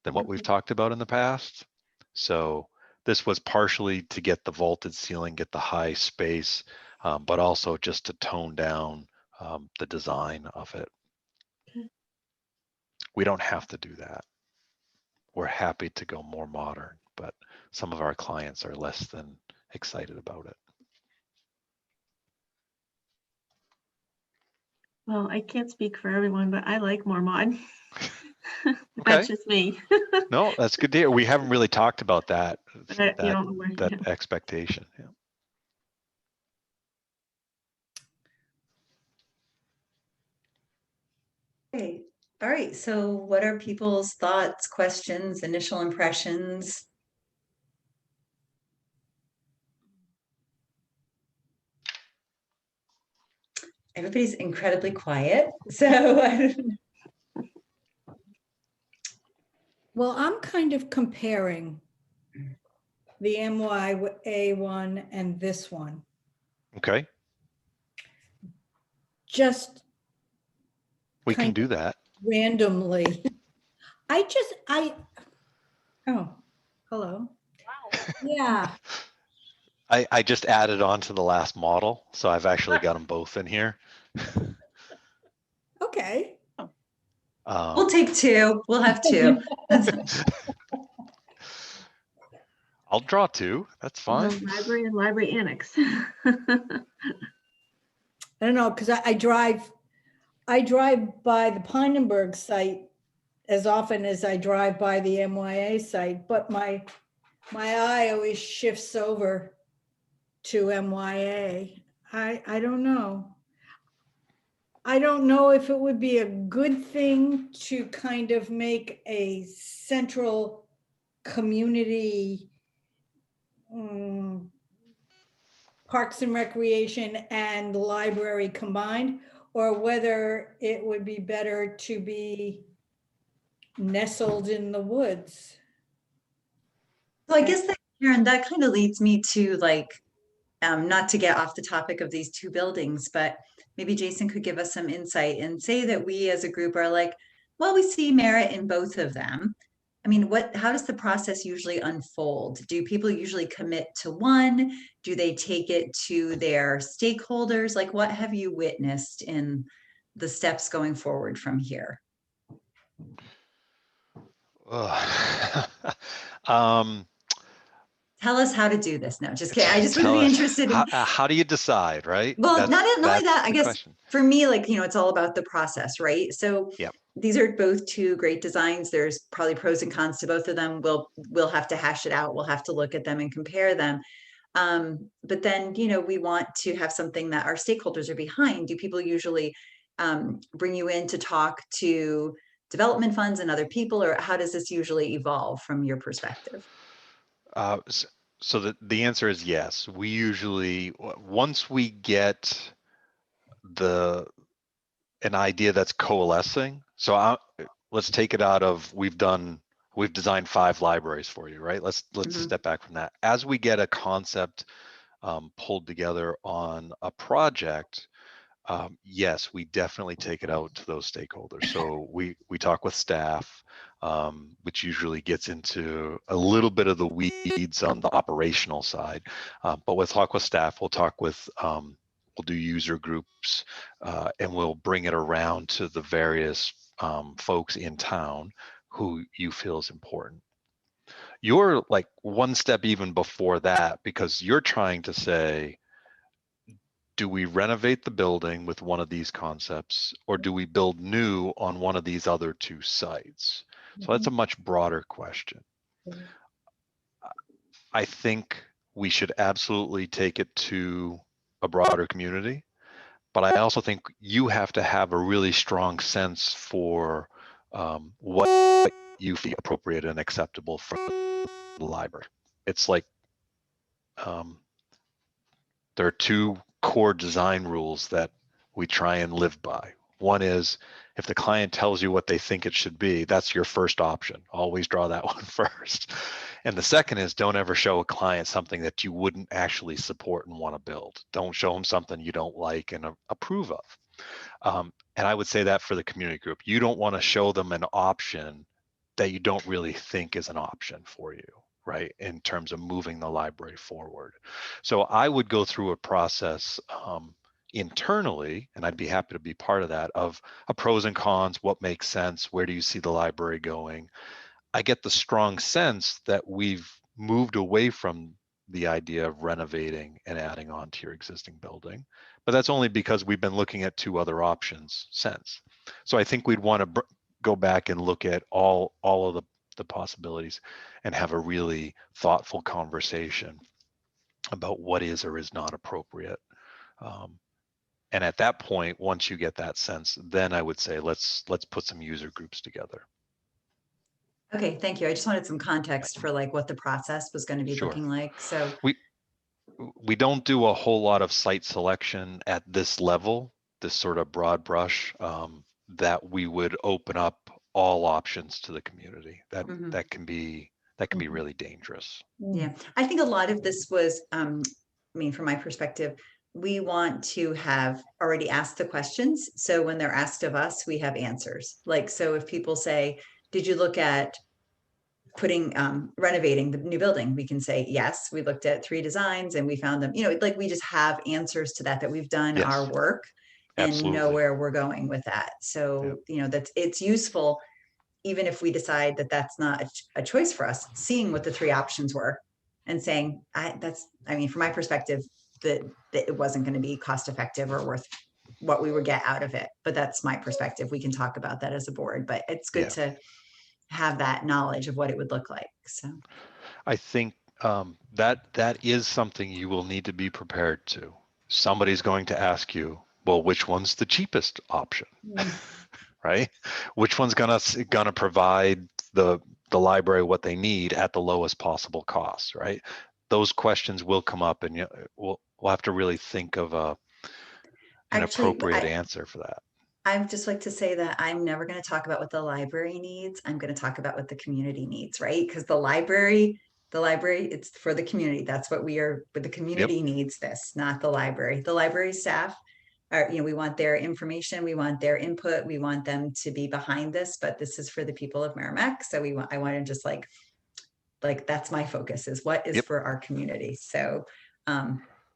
than what we've talked about in the past. So this was partially to get the vaulted ceiling, get the high space, but also just to tone down the design of it. Okay. We don't have to do that. We're happy to go more modern, but some of our clients are less than excited about it. Well, I can't speak for everyone, but I like more mod. Okay. That's just me. No, that's good to hear. We haven't really talked about that, But, you know, that expectation. Yeah. Okay. All right. So what are people's thoughts, questions, initial impressions? Everybody's incredibly quiet. So Well, I'm kind of comparing the MYA one and this one. Okay. Just We can kind do that. randomly. Oh, hello. Wow. Yeah. I just added on to the last model, so I've actually got them both in here. Okay. we'll take two. We'll have two. I'll draw two. That's fine. The library and library annex. I don't know, because I drive by the Pynenburg site as often as I drive by the MYA site, but my eye always shifts over to MYA. I don't know. I don't know if it would be a good thing to kind of make a central community parks and recreation and library combined, or whether it would be better to be nestled in the woods. So I guess that, Karen, that kind of leads me to like, not to get off the topic of these two buildings, but maybe Jason could give us some insight and say that we as a group are like, well, we see merit in both of them. I mean, how does the process usually unfold? Do people usually commit to one? Do they take it to their stakeholders? Like, what have you witnessed in the steps going forward from here? Tell us how to do this now. Just kidding. I just would be interested in how do you decide, right? Well, not only that, I guess question. For me, like, it's all about the process, right? So Yep. These are both two great designs. There's probably pros and cons to both of them. We'll have to hash it out. We'll have to look at them and compare them. But then, we want to have something that our stakeholders are behind. Do people usually bring you in to talk to development funds and other people, or how does this usually evolve from your perspective? So the answer is yes. We usually, once we get an idea that's coalescing, so let's take it out of we've designed 5 libraries for you, right? Let's step back from that. As we get a concept pulled together on a project, yes, we definitely take it out to those stakeholders. So we talk with staff, which usually gets into a little bit of the weeds on the operational side. But we'll talk with staff, we'll talk with, we'll do user groups, and we'll bring it around to the various folks in town who you feel is important. You're like one step even before that, because you're trying to say, do we renovate the building with one of these concepts, or do we build new on one of these other 2 sites? So that's a much broader question. I think we should absolutely take it to a broader community, but I also think you have to have a really strong sense for what you feel appropriate and acceptable from the library. It's like there are 2 core design rules that we try and live by. One is, if the client tells you what they think it should be, that's your first option. Always draw that one first. And the second is, don't ever show a client something that you wouldn't actually support and want to build. Don't show them something you don't like and approve of. And I would say that for the community group, you don't want to show them an option that you don't really think is an option for you, right, in terms of moving the library forward. So I would go through a process internally, and I'd be happy to be part of that, of a pros and cons, what makes sense, where do you see the library going? I get the strong sense that we've moved away from the idea of renovating and adding on to your existing building, but that's only because we've been looking at 2 other options since. So I think we'd want to go back and look at all of the possibilities and have a really thoughtful conversation about what is or is not appropriate. And at that point, once you get that sense, then I would say let's put some user groups together. Okay, thank you. I just wanted some context for like what the process was going to be Sure. looking like. So we don't do a whole lot of site selection at this level, this sort of broad brush, that we would open up all options to the community. That can be really dangerous. Yeah, I think a lot of this was, I mean, from my perspective, we want to have already asked the questions. So when they're asked of us, we have answers. Like, so if people say, did you look at renovating the new building? We can say, yes, we looked at 3 designs and we found them, like we just have answers to that we've done our work and Absolutely. know where we're going with that. So, it's useful, even if we decide that that's not a choice for us, seeing what the 3 options were and saying, from my perspective, that it wasn't going to be cost effective or worth what we would get out of it. But that's my perspective. We can talk about that as a board, but it's good to have that knowledge of what it would look like. So I think that is something you will need to be prepared to. Somebody's going to ask you, well, which one's the cheapest option, right? Which one's gonna provide the library what they need at the lowest possible cost, right? Those questions will come up, and we'll have to really think of an appropriate answer for that. I'd just like to say that I'm never going to talk about what the library needs. I'm going to talk about what the community needs, right? Because the library, it's for the community. That's what we are, but the community needs this, not the library. The library staff are, we want their information, we want their input, we want them to be behind this, but this is for the people of Merrimack. So I want to just like that's my focus, is what is for our community. So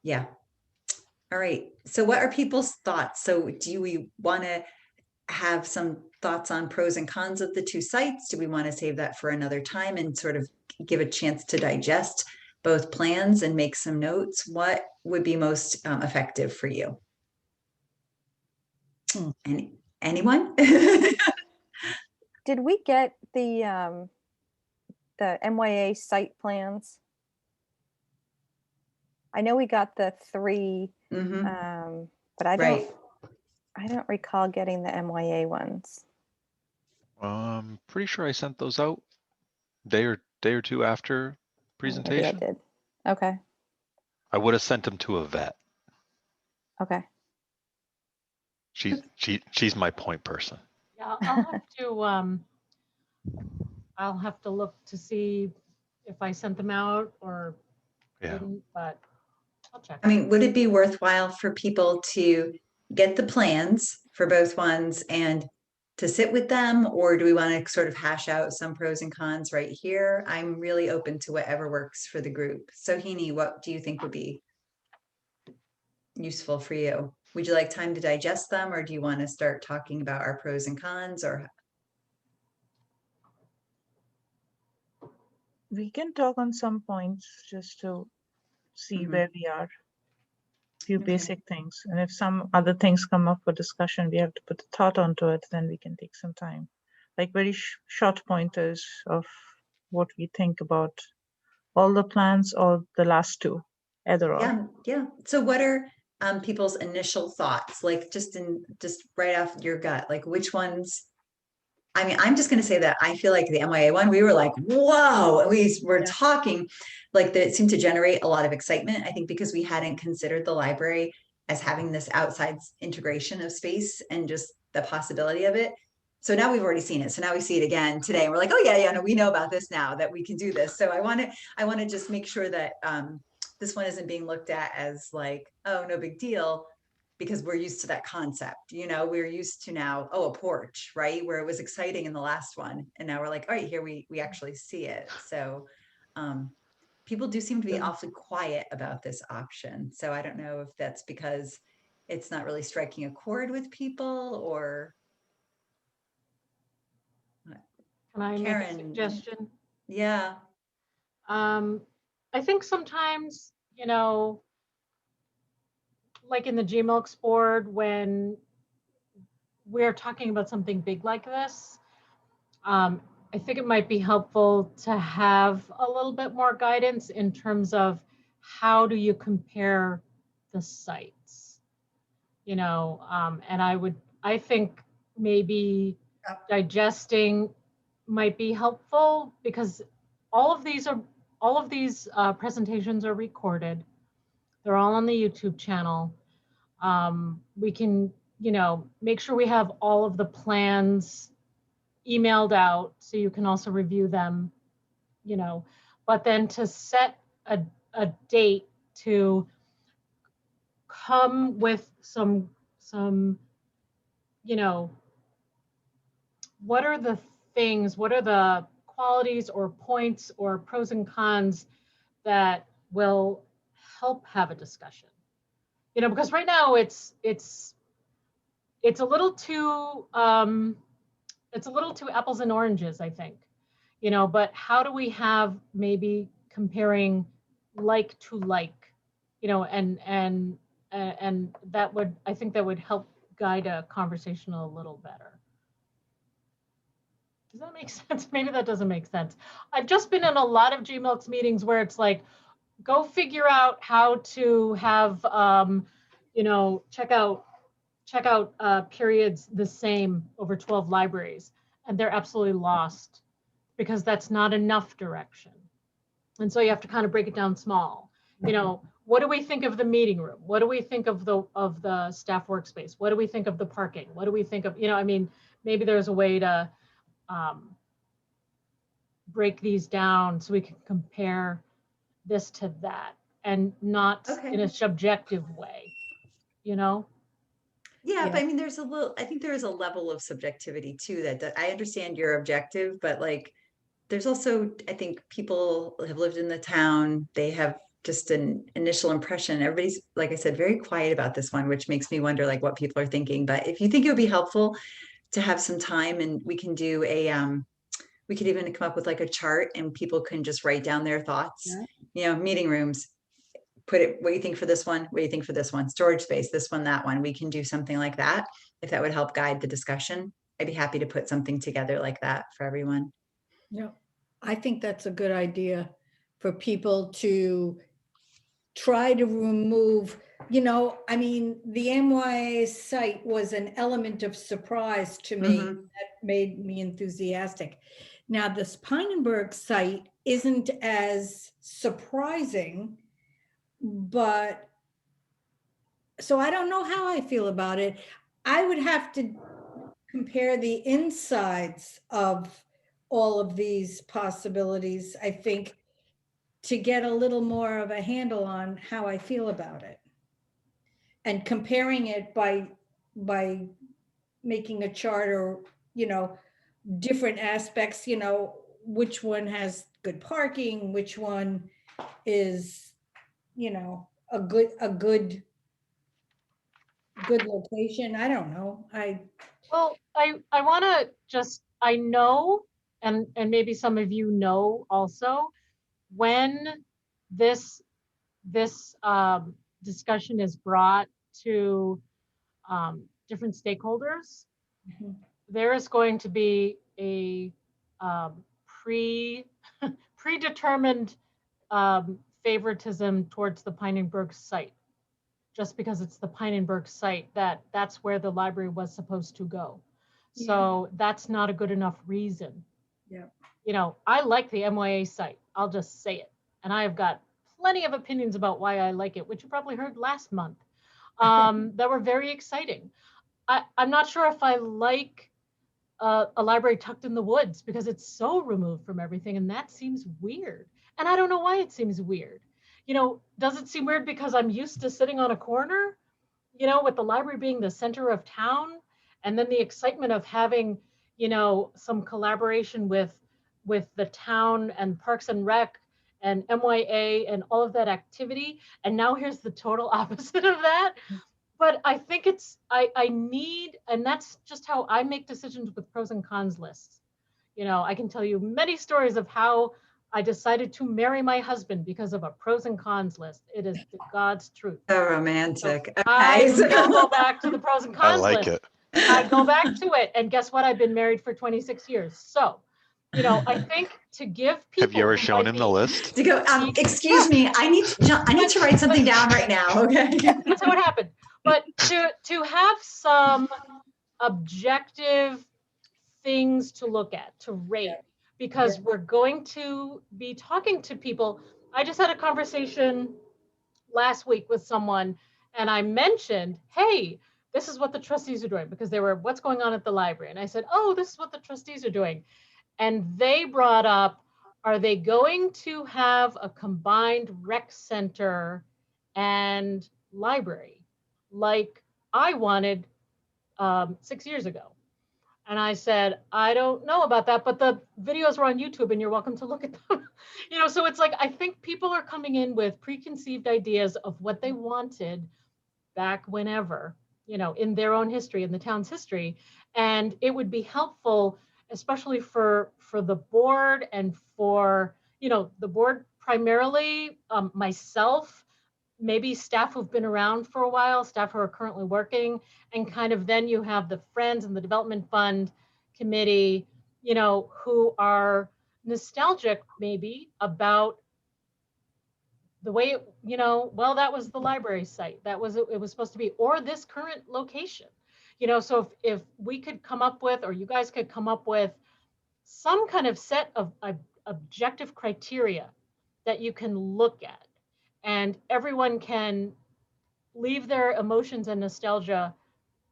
yeah. All right. So what are people's thoughts? So do we want to have some thoughts on pros and cons of the two sites? Do we want to save that for another time and sort of give a chance to digest both plans and make some notes? What would be most effective for you? Anyone? Did we get the MYA site plans? I know we got the 3, but I don't recall getting the MYA ones. I'm pretty sure I sent those out day or two after presentation. Maybe I did. Okay. I would have sent them to Yvette. Okay. She's my point person. Yeah, I'll have to look to see if I sent them out or didn't, but I'll check. I mean, would it be worthwhile for people to get the plans for both ones and to sit with them, or do we want to sort of hash out some pros and cons right here? I'm really open to whatever works for the group. So Heaney, what do you think would be useful for you? Would you like time to digest them, or do you want to start talking about our pros and cons? Or We can talk on some points just to see where we are. Few basic things, and if some other things come up for discussion, we have to put a thought onto it, then we can take some time, like very short pointers of what we think about all the plans or the last 2, either or. Yeah. So what are people's initial thoughts, like just right off your gut, like which ones? I mean, I'm just going to say that I feel like the MYA one, we were like, whoa, we were talking like that. It seemed to generate a lot of excitement, I think, because we hadn't considered the library as having this outside integration of space and just the possibility of it. So now we've already seen it. So now we see it again today. And we're like, oh yeah, no, we know about this now, that we can do this. So I want to just make sure that this one isn't being looked at as like, oh, no big deal, because we're used to that concept. We're used to now, a porch, right? Where it was exciting in the last one. And now we're like, all right, here we actually see it. So people do seem to be awfully quiet about this option. So I don't know if that's because it's not really striking a chord with people, or. Can I make a suggestion? Yeah. I think sometimes, like in the GMLX board, when we're talking about something big like this, I think it might be helpful to have a little bit more guidance in terms of how do you compare the sites, and I think maybe digesting might be helpful, because all of these presentations are recorded. They're all on the YouTube channel. We can, make sure we have all of the plans emailed out so you can also review them, but then to set a date to come with some, what are the qualities or points or pros and cons that will help have a discussion, because right now it's a little too apples and oranges, I think, but how do we have maybe comparing like to like, and that would, I think that would help guide a conversation a little better. Does that make sense? Maybe that doesn't make sense. I've just been in a lot of GMILC's meetings where it's like, go figure out how to have, check out periods the same over 12 libraries. And they're absolutely lost because that's not enough direction. And so you have to kind of break it down small. What do we think of the meeting room? What do we think of the staff workspace? What do we think of the parking? What do we think of, maybe there's a way to break these down so we can compare this to that and not in a subjective way, Yeah, but I mean, I think there is a level of subjectivity too, that I understand your objective, but like, there's also, I think people have lived in the town, they have just an initial impression. Everybody's, like I said, very quiet about this one, which makes me wonder like what people are thinking. But if you think it would be helpful to have some time, and we can do we could even come up with like a chart and people can just write down their thoughts, meeting rooms, put it, what do you think for this one? What do you think for this one? Storage space, this one, that one. We can do something like that. If that would help guide the discussion, I'd be happy to put something together like that for everyone. Yeah, I think that's a good idea for people to try to remove, the MYA site was an element of surprise to me that made me enthusiastic. Now, this Pynenburg site isn't as surprising, but so I don't know how I feel about it. I would have to compare the insides of all of these possibilities, I think, to get a little more of a handle on how I feel about it. And comparing it by making a chart or, different aspects, which one has good parking, which one is, a good location. I don't know. Well, I want to I know, and maybe some of you know also, when this discussion is brought to different stakeholders, there is going to be a predetermined favoritism towards the Pynenburg site, just because it's the Pynenburg site that's where the library was supposed to go. Yeah. So that's not a good enough reason. Yeah. I like the MYA site. I'll just say it. And I have got plenty of opinions about why I like it, which you probably heard last month, that were very exciting. I'm not sure if I like a library tucked in the woods because it's so removed from everything, and that seems weird. And I don't know why it seems weird. Does it seem weird because I'm used to sitting on a corner, with the library being the center of town, and then the excitement of having, some collaboration with the town and Parks and Rec and MYA and all of that activity. And now here's the total opposite of that. But I think I need, and that's just how I make decisions with pros and cons lists. I can tell you many stories of how I decided to marry my husband because of a pros and cons list. It is God's truth. So romantic. So I still go back to the pros and cons list. I like it. I go back to it, and guess what? I've been married for 26 years. So, I think to give people. Have you ever shown him the list? To go, excuse me, I need to write something down right now. Okay. That's what happened. But to have some objective things to look at, to rate, because we're going to be talking to people. I just had a conversation last week with someone, and I mentioned, hey, this is what the trustees are doing, because they were, what's going on at the library? And I said, oh, this is what the trustees are doing. And they brought up, are they going to have a combined rec center and library like I wanted 6 years ago? And I said, I don't know about that, but the videos are on YouTube and you're welcome to look at them. So it's like, I think people are coming in with preconceived ideas of what they wanted back whenever, in their own history, in the town's history. And it would be helpful, especially for the board and for, the board primarily, myself, maybe staff who've been around for a while, staff who are currently working, and kind of then you have the Friends and the Development Fund Committee, you know, who are nostalgic maybe about the way, you know, well, that was the library site. That was, it was supposed to be, or this current location. You know, so if we could come up with, or you guys could come up with some kind of set of objective criteria that you can look at, and everyone can leave their emotions and nostalgia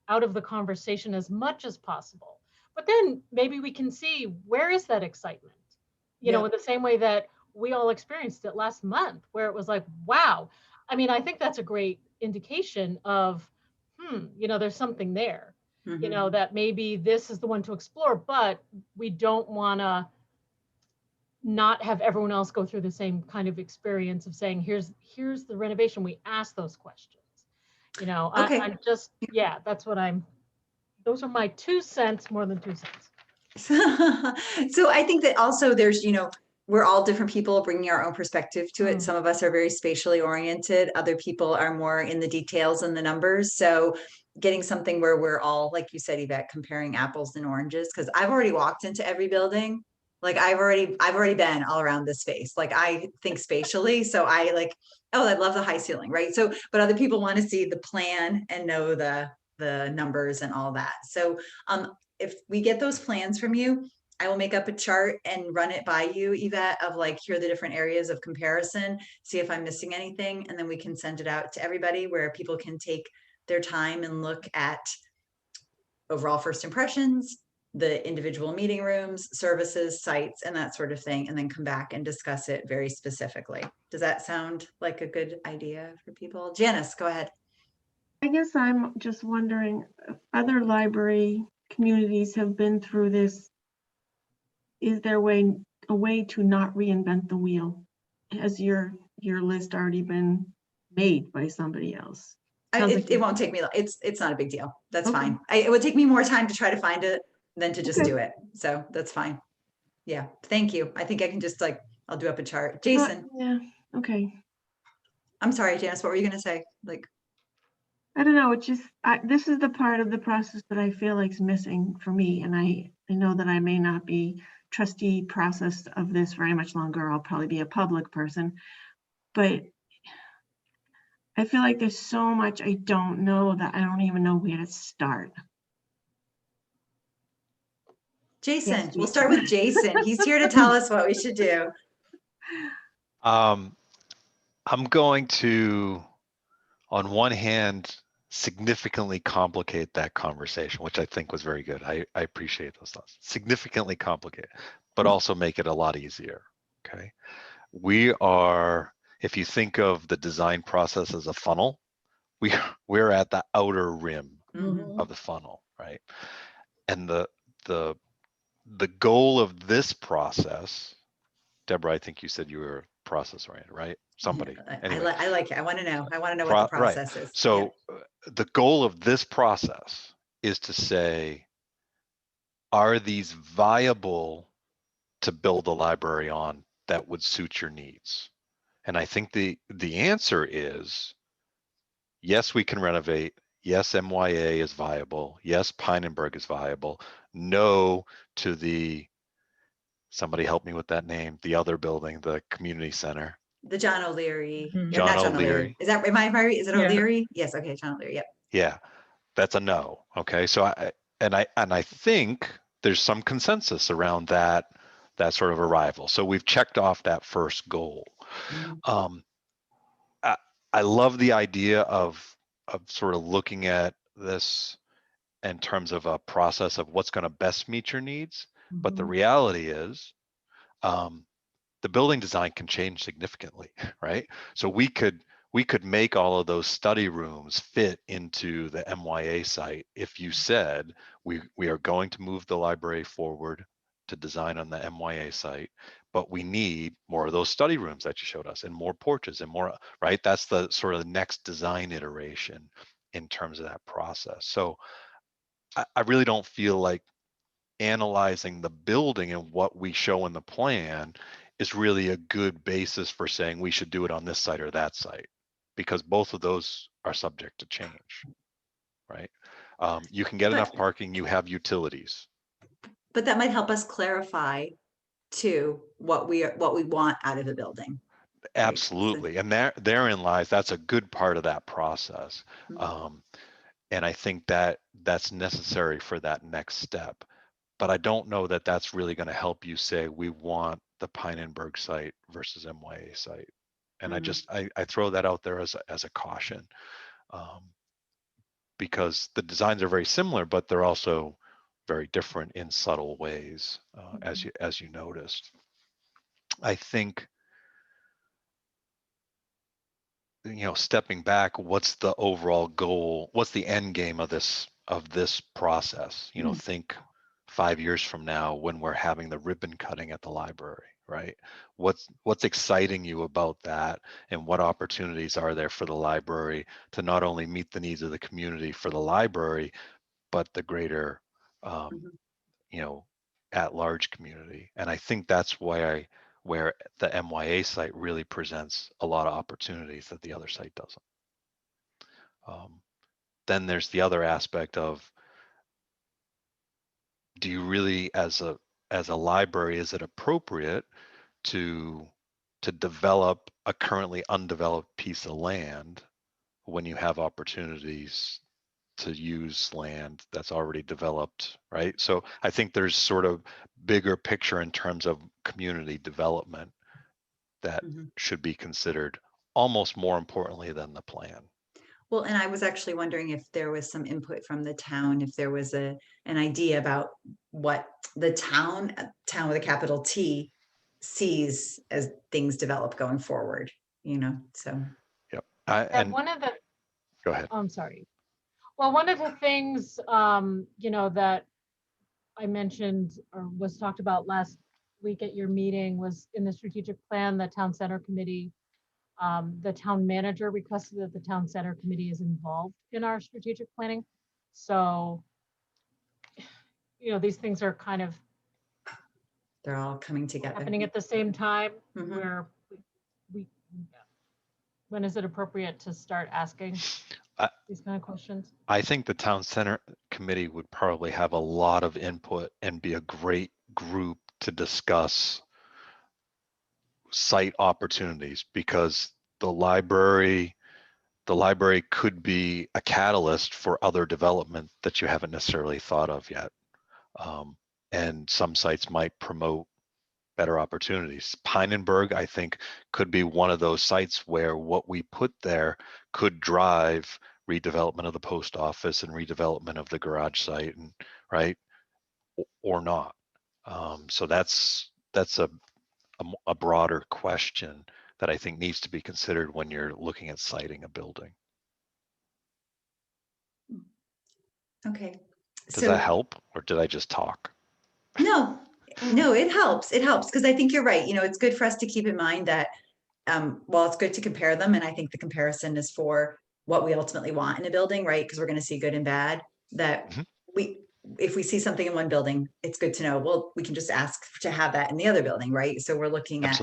out of the conversation as much as possible. But then maybe we can see, where is that excitement? You know, in the same way that we all experienced it last month, where it was like, wow. I mean, I think that's a great indication of, you know, there's something there, you know, that maybe this is the one to explore, but we don't want to not have everyone else go through the same kind of experience of saying, here's the renovation. We ask those questions. You know, Okay. I'm just, yeah, that's what those are my 2 cents, more than 2 cents. So I think that also there's, you know, we're all different people bringing our own perspective to it. Some of us are very spatially oriented. Other people are more in the details and the numbers. So getting something where we're all, like you said, Yvette, comparing apples and oranges, because I've already walked into every building. Like I've already been all around this space. Like I think spatially. So I like, oh, I love the high ceiling, right? So, but other people want to see the plan and know the numbers and all that. So if we get those plans from you, I will make up a chart and run it by you, Yvette, of like, here are the different areas of comparison, see if I'm missing anything. And then we can send it out to everybody where people can take their time and look at overall first impressions, the individual meeting rooms, services, sites, and that sort of thing, and then come back and discuss it very specifically. Does that sound like a good idea for people? Janice, go ahead. I guess I'm just wondering, if other library communities have been through this. Is there a way to not reinvent the wheel? Has your list already been made by somebody else? It won't take me. It's not a big deal. That's Okay. fine. It would take me more time to try to find it than to just Okay. do it. So that's fine. Yeah. Thank you. I think I can just I'll do up a chart. Jason. Yeah. Okay. I'm sorry, Janice. What were you going to say? Like, I don't know. It's just this is the part of the process that I feel like is missing for me, and I know that I may not be trustee process of this very much longer. I'll probably be a public person, but I feel like there's so much I don't know that I don't even know where to start. Jason, Yes, we'll Jason. start with Jason. He's here to tell us what we should do. I'm going to, on one hand, significantly complicate that conversation, which I think was very good. I appreciate those thoughts. Significantly complicate, but also make it a lot easier. Okay. We are, if you think of the design process as a funnel, we're at the outer rim of the funnel, right? And the goal of this process, Deborah, I think you said you were process oriented, right? Somebody. Anyway, I like it. I want to know. what the process is. So the goal of this process is to say, are these viable to build a library on that would suit your needs? And I think the answer is yes, we can renovate. Yes, MYA is viable. Yes, Pynenburg is viable. No to the, somebody help me with that name, the other building, the community center. The John O'Leary. John O'Leary. Is that, am I right? Is it Yeah. O'Leary? Yes. Okay. John O'Leary. Yep. Yeah, that's a no. Okay, so I think there's some consensus around that sort of arrival. So we've checked off that first goal. I love the idea of sort of looking at this in terms of a process of what's going to best meet your needs. But the reality is, the building design can change significantly, right? So we could make all of those study rooms fit into the MYA site if you said we are going to move the library forward to design on the MYA site, but we need more of those study rooms that you showed us and more porches and more, right? That's the sort of the next design iteration in terms of that process. So I really don't feel like analyzing the building and what we show in the plan is really a good basis for saying we should do it on this site or that site, because both of those are subject to change, right? You can get But- enough parking, you have utilities. But that might help us clarify too what we want out of the building. Absolutely. And therein lies, that's a good part of that process. And I think that that's necessary for that next step. But I don't know that that's really going to help you say we want the Pynenburg site versus MYA site. And I throw that out there as a caution, because the designs are very similar, but they're also very different in subtle ways, as you noticed. I think, stepping back, what's the overall goal? What's the end game of this process? Think 5 years from now when we're having the ribbon cutting at the library, right? What's exciting you about that, and what opportunities are there for the library to not only meet the needs of the community for the library, but the greater, at large community? And I think that's where the MYA site really presents a lot of opportunities that the other site doesn't. Then there's the other aspect of, do you really, as a library, is it appropriate to develop a currently undeveloped piece of land when you have opportunities to use land that's already developed, right? So I think there's sort of bigger picture in terms of community development that should be considered almost more importantly than the plan. Well, and I was actually wondering if there was some input from the town, if there was an idea about what the town with a capital T sees as things develop going forward, so. Yep. And one of the, go ahead. I'm sorry. Well, one of the things, that I mentioned or was talked about last week at your meeting was in the strategic plan, the town center committee. The town manager requested that the town center committee is involved in our strategic planning. So, these things are kind of, they're all coming together, happening at the same time. Where when is it appropriate to start asking these kind of questions? I think the town center committee would probably have a lot of input and be a great group to discuss site opportunities, because the library could be a catalyst for other development that you haven't necessarily thought of yet. And some sites might promote better opportunities. Pynenburg, I think, could be one of those sites where what we put there could drive redevelopment of the post office and redevelopment of the garage site, and right, or not. So that's a broader question that I think needs to be considered when you're looking at siting a building. Okay. Does that help, or did I just talk? No, it helps. It helps because I think you're right. It's good for us to keep in mind that, well, it's good to compare them. And I think the comparison is for what we ultimately want in a building, right? Because we're going to see good and bad. That if we see something in one building, it's good to know, well, we can just ask to have that in the other building, right? So we're looking at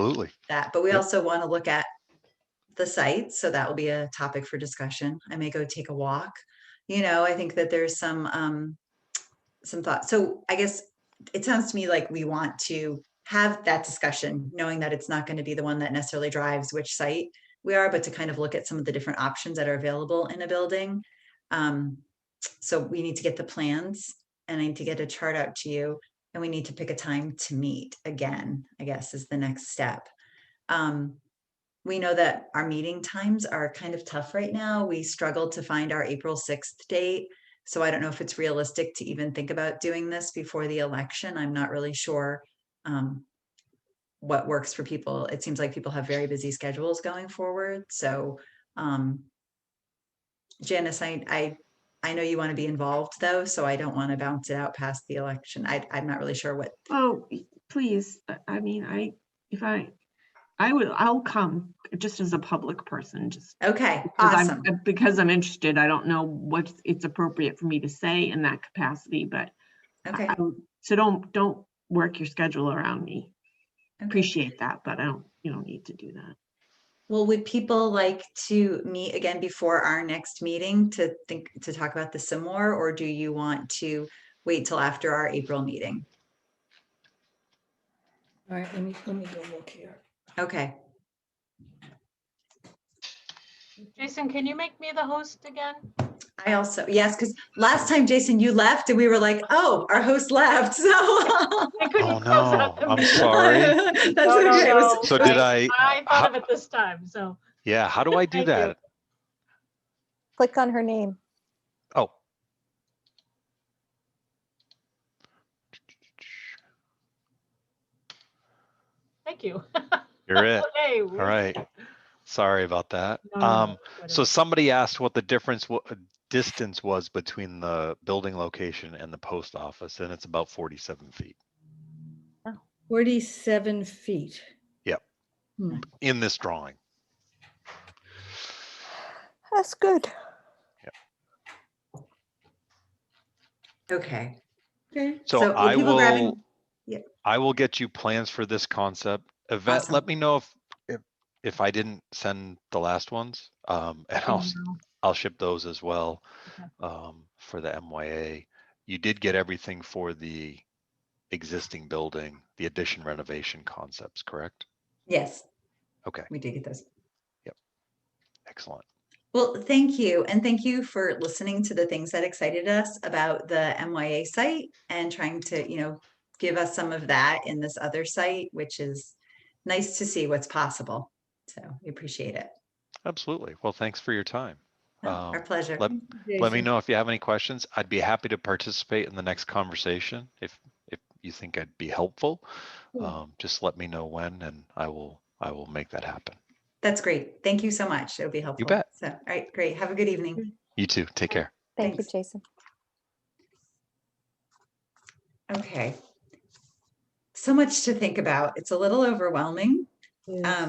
that, but we also want to look at the site. So that will be a topic for discussion. I may go take a walk. I think that there's some thought. So I guess it sounds to me like we want to have that discussion, knowing that it's not going to be the one that necessarily drives which site we are, but to kind of look at some of the different options that are available in a building. So we need to get the plans, and I need to get a chart out to you, and we need to pick a time to meet again, I guess is the next step. We know that our meeting times are kind of tough right now. We struggled to find our April 6th date. So I don't know if it's realistic to even think about doing this before the election. I'm not really sure what works for people. It seems like people have very busy schedules going forward. So Janice, I know you want to be involved though, so I don't want to bounce it out past the election. I'm not really sure what. Oh, please. I mean, I'll come just as a public person, just okay, because awesome. because I'm interested. I don't know what it's appropriate for me to say in that capacity, but okay. So don't work your schedule around me. Okay. Appreciate that, but you don't need to do that. Well, would people like to meet again before our next meeting to talk about this some more, or do you want to wait till after our April meeting? All right, let me go look here. Okay. Jason, can you make me the host again? I also, yes, because last time, Jason, you left and we were like, oh, our host left. So I couldn't Oh close out no, the I'm meeting. sorry. that's No, no, okay. no. So did I? I thought of it this time, so. Yeah, how do I do Thank you. that? Click on her name. Oh. Thank you. You're it. Okay. All right. Sorry about that. No, So somebody asked what the distance was between the building location and the post office, and it's about 47 feet. 47 feet. Yep. Hmm. In this drawing. That's good. Okay. Okay. So will I people will, grabbing- Yeah. I will get you plans for this concept. Yvette, Awesome. let me know if I didn't send the last ones, and I'll ship those as well. Okay. For the MYA. You did get everything for the existing building, the addition renovation concepts, correct? Yes, Okay, we did get those. excellent. Well, thank you. And thank you for listening to the things that excited us about the MYA site and trying to, give us some of that in this other site, which is nice to see what's possible. So we appreciate it. Absolutely. Well, thanks for your time. Our pleasure. Let me Jason. know if you have any questions. I'd be happy to participate in the next conversation if you think I'd be helpful. Just let me know when, and I will make that happen. That's great. Thank you so much. It'll be helpful. You bet. So, all right, great. Have a good evening. You too. Take care. Thank Thanks. you, Jason. Okay. So much to think about. It's a little overwhelming. Yes.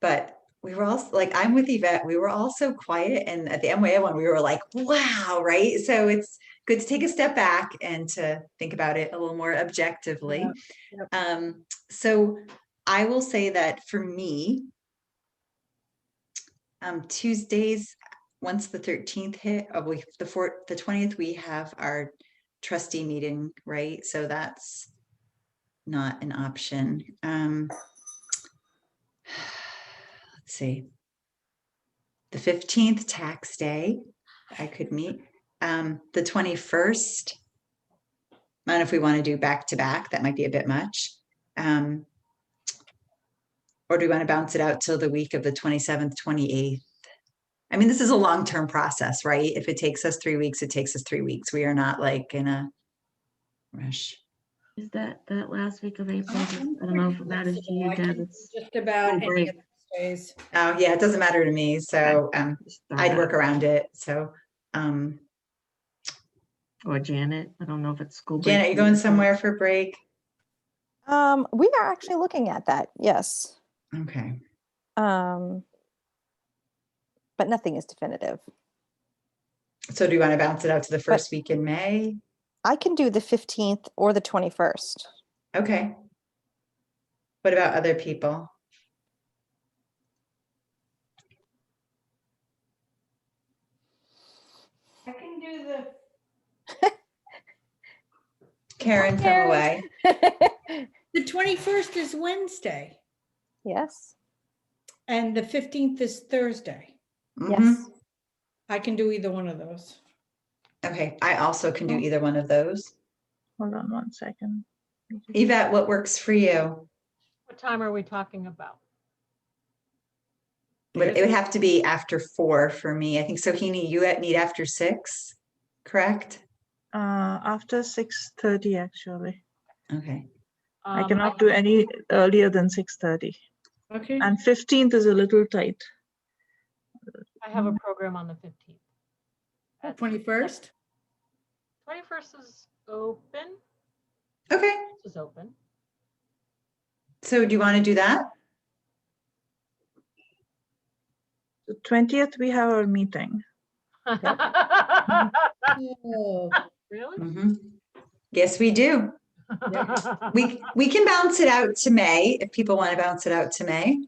But we were also like, I'm with Yvette. We were all so quiet. And at the MYA one, we were like, wow, right? So it's good to take a step back and to think about it a little more objectively. Yep. So I will say that for me, Tuesdays, once the 13th hit, the 20th, we have our trustee meeting, right? So that's not an option. Let's see. The 15th, tax day, I could meet. The 21st, I don't know if we want to do back to back, that might be a bit much. Or do we want to bounce it out till the week of the 27th, 28th? I mean, this is a long-term process, right? If it takes us 3 weeks, it takes us 3 weeks. We are not like in a rush. Is that last week of April? I don't know if it matters to you, Deb. It's Just about any break. of those days. Oh, yeah, it doesn't matter to me. So just throw I'd that work out. around it. So Or Janet. I don't know if it's school break. Janet, you going somewhere for break? We are actually looking at that. Yes. Okay. But nothing is definitive. So do you want to bounce it out to the first week in May? I can do the 15th or the 21st. Okay. What about other people? I can do the. Karen, come Karen. away. The 21st is Wednesday Yes. and the 15th is Thursday. Mhm. Yes. I can do either one of those. Okay, I also can do either one of those. Hold on one second. Yvette, what works for you? What time are we talking about? It would have to be after 4 for me. I think Sohini, you meet after 6, correct? After 6:30, actually. Okay. I cannot do any earlier than 6:30. Okay. And 15th is a little tight. I have a program on the 15th. At 21st. 21st is open. Okay. This is open. So do you want to do that? The 20th, we have our meeting. Oh, Really? Mhm. Yes, we do. We can bounce it out to May if people want to bounce it out to May.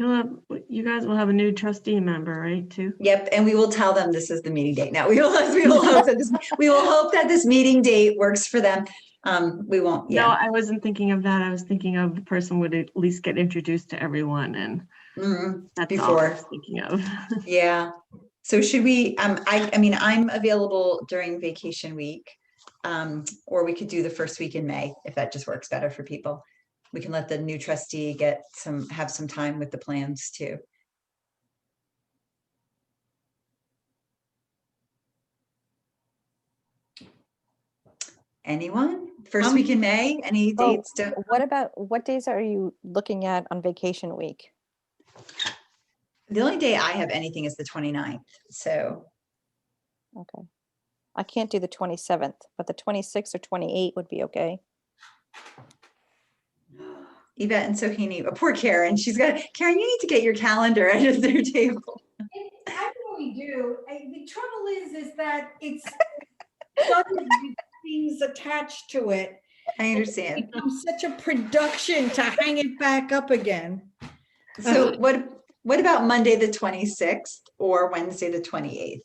You guys will have a new trustee member, right, too? Yep, and we will tell them this is the meeting date. Now, we will hope that this meeting date works for them. We won't, No, yeah. I wasn't thinking of that. I was thinking of the person would at least get introduced to everyone, and that's all I Before. was thinking of. Yeah. So should we, I mean, I'm available during vacation week, or we could do the first week in May, if that just works better for people. We can let the new trustee have some time with the plans too. Anyone? First week in May, any Oh, dates? what days are you looking at on vacation week? The only day I have anything is the 29th, so. Okay. I can't do the 27th, but the 26th or 28th would be okay. Yvette and Sohini, poor Karen, Karen, you need to get your calendar at their table. I really do. The trouble is that it's things attached to it. I understand. It becomes such a production to hang it back up again. So what about Monday, the 26th or Wednesday, the 28th?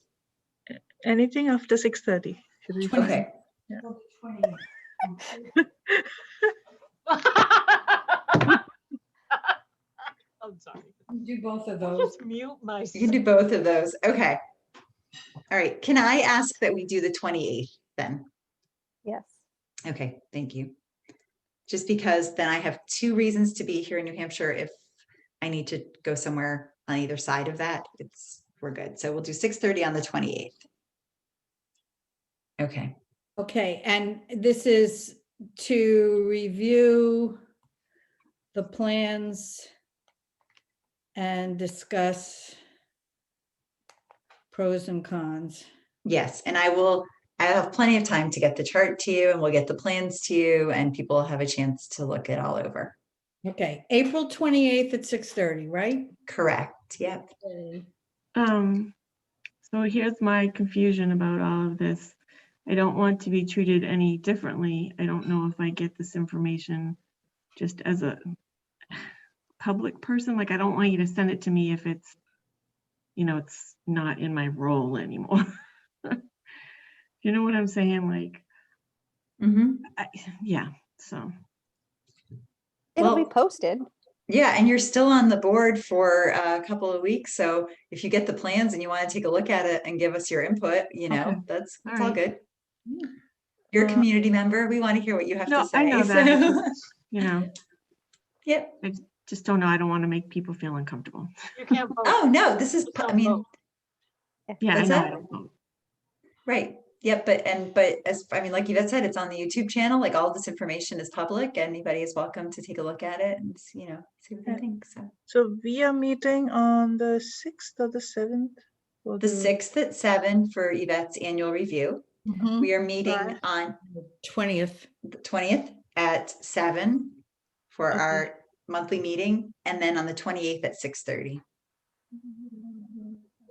Anything after 6:30 should be fine. Okay. Yeah. I'm sorry. Do both of I'll those. just mute myself. You can do both of those. Okay. All right. Can I ask that we do the 28th then? Yes. Okay, thank you. Just because then I have 2 reasons to be here in New Hampshire. If I need to go somewhere on either side of that, we're good. So we'll do 6:30 on the 28th. Okay. Okay, and this is to review the plans and discuss pros and cons. Yes, and I have plenty of time to get the chart to you, and we'll get the plans to you, and people have a chance to look it all over. Okay, April 28th at 6:30, right? Correct. Yep. So here's my confusion about all of this. I don't want to be treated any differently. I don't know if I get this information just as a public person. Like, I don't want you to send it to me if it's, it's not in my role anymore. You know what I'm saying? Like, yeah, so. It'll be Well, posted. yeah, and you're still on the board for a couple of weeks. So if you get the plans and you want to take a look at it and give us your input, Okay. that's All all right. good. You're a community member. We want to hear what you have to say. I know that. So. Yep. I just don't know. I don't want to make people feel uncomfortable. You can't vote. Oh, no, this is, I mean, Yeah, What's I know. that? I don't vote. right. Yep. But like Yvette said, it's on the YouTube channel. Like all this information is public. Anybody is welcome to take a look at it and, see what they think. So we are meeting on the 6th or the 7th? The 6th at 7 for Yvette's annual review. We are meeting on 20th. the 20th at 7 for Okay. our monthly meeting, and then on the 28th at 6:30.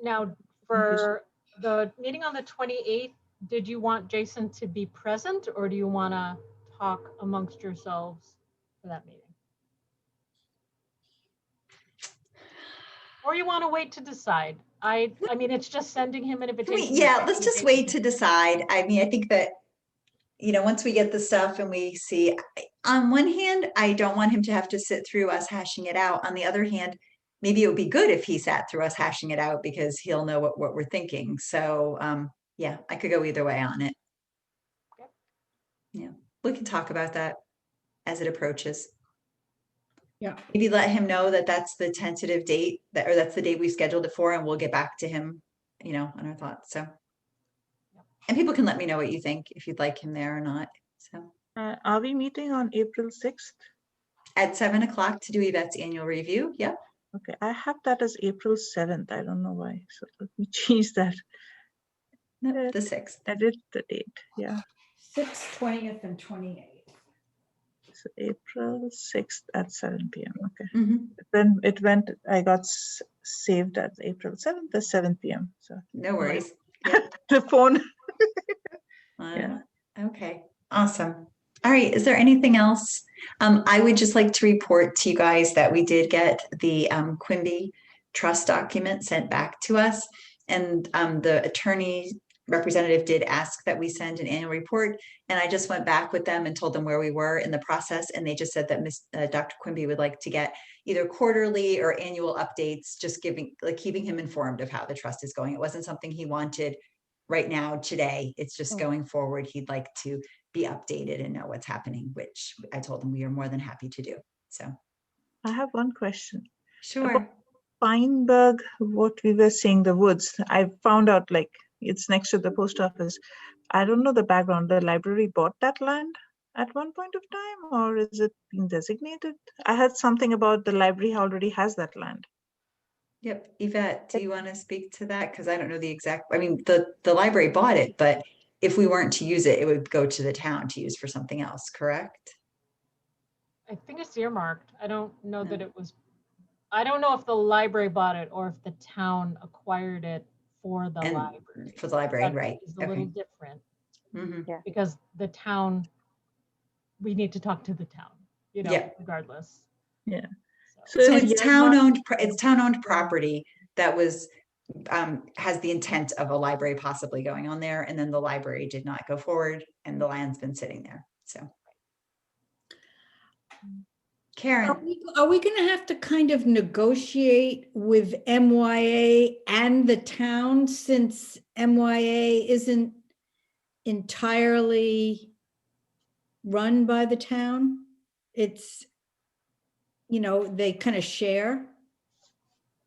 Now, for the meeting on the 28th, did you want Jason to be present, or do you want to talk amongst yourselves for that meeting? Or you want to wait to decide? I mean, it's just sending him an invitation. Yeah, let's just wait to decide. I mean, I think that, once we get the stuff and we see, on one hand, I don't want him to have to sit through us hashing it out. On the other hand, maybe it would be good if he sat through us hashing it out because he'll know what we're thinking. So, yeah, I could go either way on it. Yep. Yeah, we can talk about that as it approaches. Yeah. Maybe let him know that that's the tentative date or that's the date we scheduled it for, and we'll get back to him, on our thoughts. So, and people can let me know what you think, if you'd like him there or not. So, Are we meeting on April 6th? at 7 o'clock to do Yvette's annual review. Yep. Okay, I have that as April 7th. I don't know why. So let me change that. No, the 6th. Edit the date. Yeah. 6th, 20th, and 28th. So April 6th at 7 p.m. Okay. Mhm. Then it went, I got saved as April 7th at 7 p.m. So No worries. the phone. Yeah. Okay. Awesome. All right, is there anything else? I would just like to report to you guys that we did get the Quimby trust document sent back to us. And the attorney representative did ask that we send an annual report. And I just went back with them and told them where we were in the process. And they just said that Dr. Quimby would like to get either quarterly or annual updates, just keeping him informed of how the trust is going. It wasn't something he wanted right now today. It's just going forward. He'd like to be updated and know what's happening, which I told him we are more than happy to do. So I have one question. sure. Pynenburg, what we were saying, the woods, I found out like it's next to the post office. I don't know the background. The library bought that land at one point of time, or is it being designated? I heard something about the library already has that land. Yep. Yvette, do you want to speak to that? Because I don't know the exact, I mean, the library bought it, but if we weren't to use it, it would go to the town to use for something else, correct? I think it's earmarked. I don't know that it was, I don't know if the library bought it or if the town acquired it for the library. For the library, That right. is a little different because the town, we need to talk to the town, you know, regardless. Yeah. So it's town-owned property that was has the intent of a library possibly going on there, and then the library did not go forward, and the land's been sitting there. So, Karen, Are we going to have to kind of negotiate with MYA and the town, since MYA isn't entirely run by the town? It's, you know, they kind of share.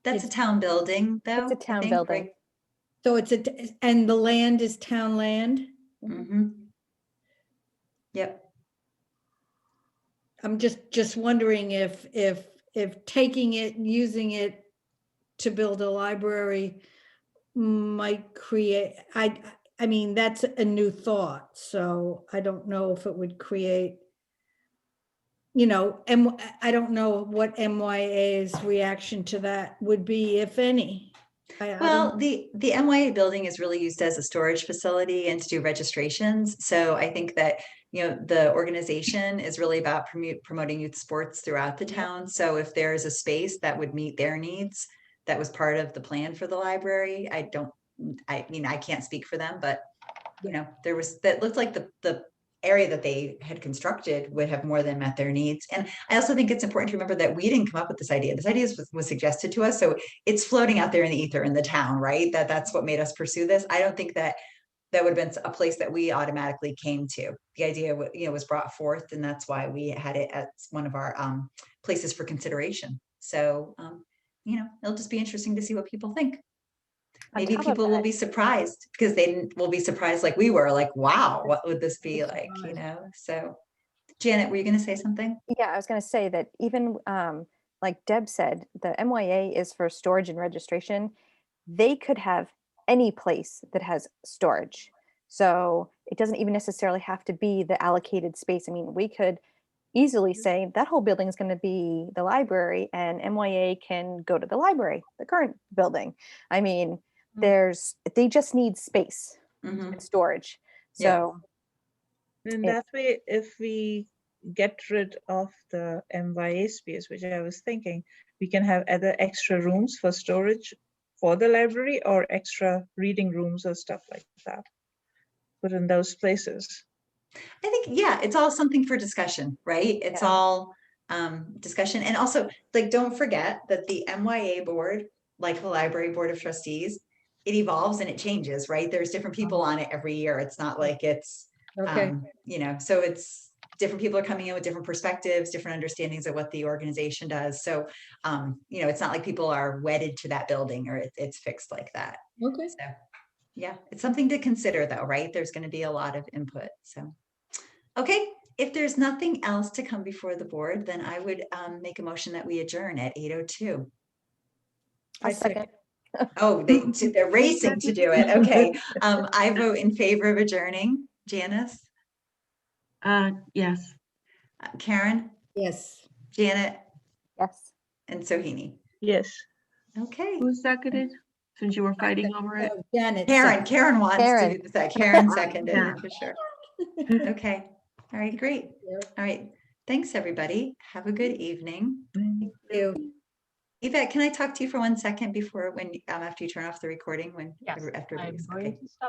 that's a town building, though. It's a town building. Right? So it's and the land is town land? Yep. I'm just wondering if taking it and using it to build a library might create, I mean, that's a new thought, so I don't know if it would create, you know, I don't know what MYA's reaction to that would be, if any. Well, the MYA building is really used as a storage facility and to do registrations. So I think that, you know, the organization is really about promoting youth sports throughout the town. So if there is a space that would meet their needs, that was part of the plan for the library. I mean, I can't speak for them, but you know, that looked like the area that they had constructed would have more than met their needs. And I also think it's important to remember that we didn't come up with this idea. This idea was suggested to us. So it's floating out there in the ether in the town, right? That's what made us pursue this. I don't think that would have been a place that we automatically came to. The idea, you know, was brought forth, and that's why we had it as one of our places for consideration. So, you know, it'll just be interesting to see what people think. Maybe people will be surprised, because they will be surprised like we were, like, wow, what would this be like, you know? So Janet, were you going to say something? Yeah, I was going to say that even like Deb said, the MYA is for storage and registration. They could have any place that has storage. So it doesn't even necessarily have to be the allocated space. I mean, we could easily say that whole building is going to be the library, and MYA can go to the library, the current building. I mean, they just need space and storage. So in that way, if we get rid of the MYA space, which I was thinking, we can have either extra rooms for storage for the library or extra reading rooms or stuff like that put in those places. I think, yeah, it's all something for discussion, right? It's all discussion. And also, like, don't forget that the MYA board, like the library board of trustees, it evolves and it changes, right? There's different people on it every year. It's not like it's, you know, so it's different people are coming in with different perspectives, different understandings of what the organization does. So, you know, it's not like people are wedded to that building, or it's fixed like that. Okay. So, yeah, it's something to consider though, right? There's going to be a lot of input. So, okay, if there's nothing else to come before the board, then I would make a motion that we adjourn at 8:02. I second. Oh, they're racing to do it. Okay. I vote in favor of adjourning. Janice? Yes. Karen? Yes. Janet? Yes. And Sohini? Yes. Okay. Who seconded? Since you were fighting over it. Janet. Karen wants to do that. Karen seconded it for sure. Okay. All right, great. All right. Thanks, everybody. Have a good evening. Mm. You. Yvette, can I talk to you for 1 second before after you turn off the recording Yes, after I'm everybody's going okay? to stop